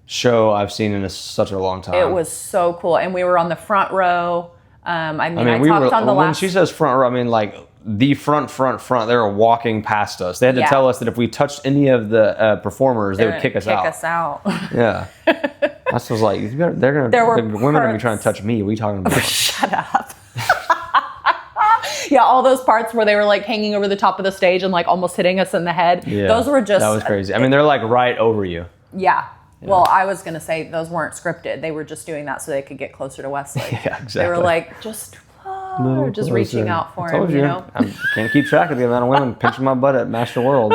show I've seen in such a long time. It was so cool. And we were on the front row. When she says front row, I mean like the front. They were walking past us. They had to tell us that if we touched any of the performers, they would kick us out. Yeah. I was like, the women are gonna be trying to touch me. What are you talking about? Shut up. Yeah, all those parts where they were like hanging over the top of the stage and like almost hitting us in the head. Yeah, those were just... That was crazy. I mean, they're like right over you. Yeah. Well, I was going to say those weren't scripted. They were just doing that so they could get closer to Wesley. Yeah, exactly. They were like, just reaching out for him, you know? I can't keep track of the amount of women pinching my butt at Master World.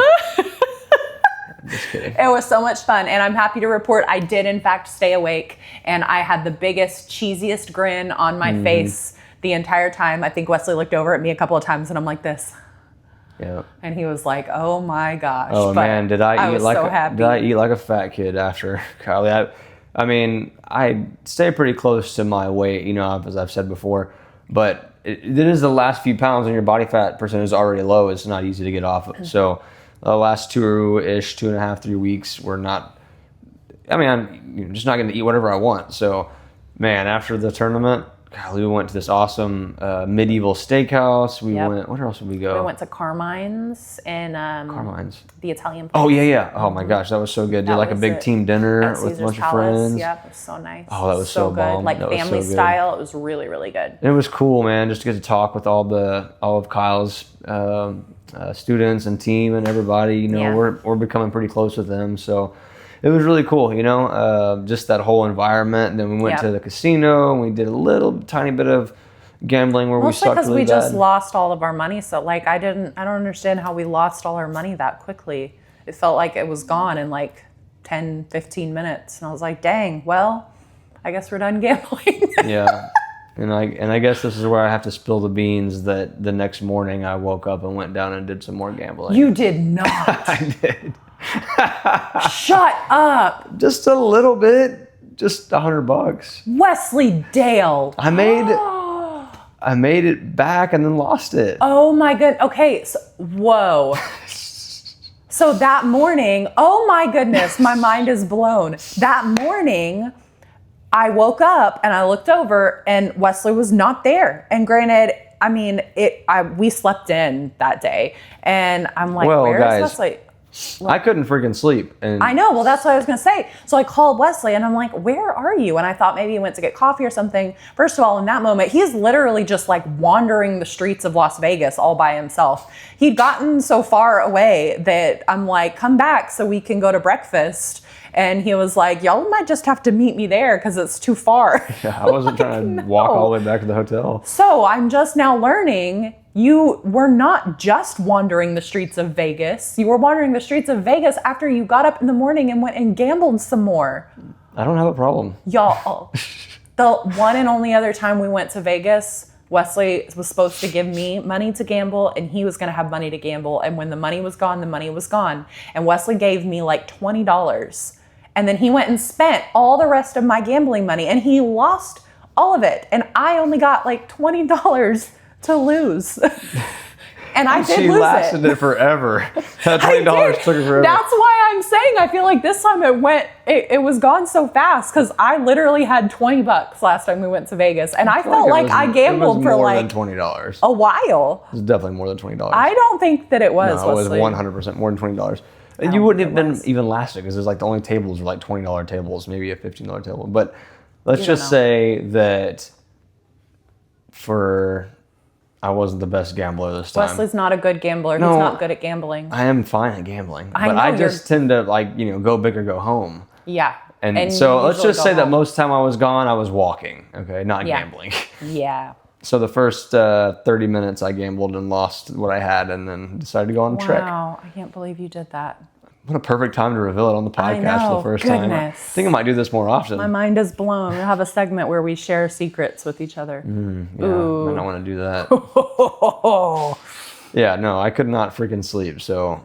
Just kidding. It was so much fun, and I'm happy to report I did in fact stay awake, and I had the biggest, cheesiest grin on my face the entire time. I think Wesley looked over at me a couple of times, and I'm like this. Yeah. And he was like, "Oh my gosh!" Oh man, did I eat like happy. Did I eat like a fat kid after Kylie? I mean, I stay pretty close to my weight, you know, as I've said before, but it is the last few pounds, and your body fat percentage is already low. It's not easy to get off of. So the last 2.5, 3 weeks were not. I mean, I'm just not going to eat whatever I want. So, man, after the tournament, we went to this awesome medieval steakhouse. We went. Where else did we go? We went to Carmine's and Carmine's, the Italian place. Oh yeah. Oh my gosh, that was so good. Did like a big team dinner with a bunch of friends. Yep, it was so nice. Oh, that was so good. bomb. Like that family was so style. It was really, really good. It was cool, man. Just to get to talk with all of Kyle's students and team and everybody. You know, we're becoming pretty close with them. So it was really cool, you know, just that whole environment. And then we went to the casino and we did a tiny bit of gambling where we sucked because really we just bad. lost all of our money. So like I don't understand how we lost all our money that quickly. It felt like it was gone in like 10, 15 minutes. And I was like, dang, well, I guess we're done gambling. Yeah. And I guess this is where I have to spill the beans that the next morning I woke up and went down and did some more gambling. You did not. I did. Shut up. Just a little bit. Just $100. Wesley Dale. I made it back and then lost it. Oh my good. Okay. So, whoa. So that morning, oh my goodness, my mind is blown. That morning, I woke up and I looked over and Wesley was not there. And granted, I mean, we slept in that day, and I'm like, where is Wesley? I couldn't freaking sleep. And I know. Well, that's what I was going to say. So I called Wesley and I'm like, where are you? And I thought maybe he went to get coffee or something. First of all, in that moment, he's literally just like wandering the streets of Las Vegas all by himself. He'd gotten so far away that I'm like, come back so we can go to breakfast. And he was like, y'all might just have to meet me there because it's too far. Yeah, I wasn't trying to walk all the way back to the hotel. So I'm just now learning you were not just wandering the streets of Vegas. You were wandering the streets of Vegas after you got up in the morning and went and gambled some more. I don't have a problem. Y'all, the one and only other time we went to Vegas, Wesley was supposed to give me money to gamble and he was going to have money to gamble. And when the money was gone, the money was gone. And Wesley gave me like $20. And then he went and spent all the rest of my gambling money and he lost all of it. And I only got like $20 to lose. And I did lose it. She lasted it forever. That $20 took it forever. That's why I'm saying I feel like this time it was gone so fast because I literally had $20 last time we went to Vegas. And I felt like I gambled for like more than $20. A while. It was definitely more than $20. I don't think that it was. No, it was 100% more than $20. And you wouldn't have been even lasted because there's like the only tables were like $20 tables, maybe a $15 table. But let's just say that I wasn't the best gambler this time. Wesley's not a good gambler. No, he's not good at gambling. I am fine at gambling. But I just tend to go big or go home. Yeah. And so let's just say that most of the time I was gone, I was walking. Okay, not gambling. Yeah. So the first 30 minutes I gambled and lost what I had and then decided to go on a trek. Wow, I can't believe you did that. What a perfect time to reveal it on the podcast for the first time. I think I might do this more often. My mind is blown. We'll have a segment where we share secrets with each other. I don't want to do that. Yeah, no, I could not freaking sleep. So,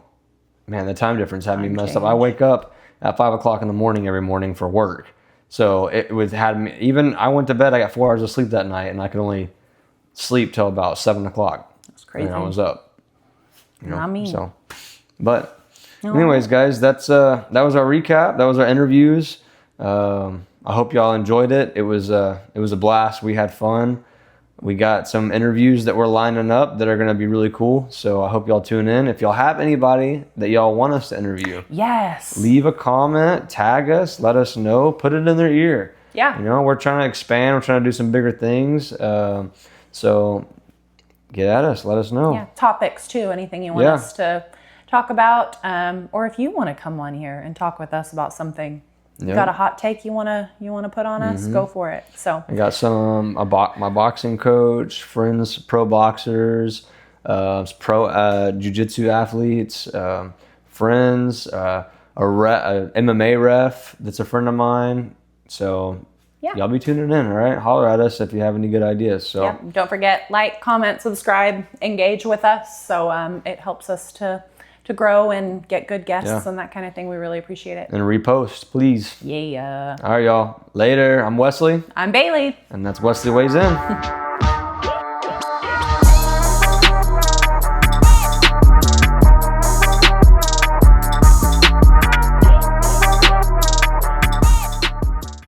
man, the time difference had me messed up. I wake up at 5 o'clock in the morning every morning for work. So I went to bed, I got 4 hours of sleep that night, and I could only sleep till about 7 o'clock. That's crazy. And I was up. Not me. So, but anyways, guys, that was our recap. That was our interviews. I hope y'all enjoyed it. It was a blast. We had fun. We got some interviews that we're lining up that are going to be really cool. So I hope y'all tune in. If y'all have anybody that y'all want us to interview, Yes. leave a comment, tag us, let us know, put it in their ear. Yeah. You know, we're trying to expand. We're trying to do some bigger things. So get at us. Let us know. Yeah. Topics too. Anything you want us to talk about, or if you want to come on here and talk with us about something. Yep. Got a hot take you wanna put on us? Go for it. So I got my boxing coach, friends, pro boxers, pro jiu-jitsu athletes, friends, a MMA ref that's a friend of mine. So y'all be tuning in, all right? Holler at us if you have any good ideas. So don't forget, like, comment, subscribe, engage with us. So it helps us to grow and get good guests and that kind of thing. We really appreciate it. And repost, please. Yeah. All right, y'all. Later. I'm Wesley. I'm Bailey. And that's Wesley Weighs In.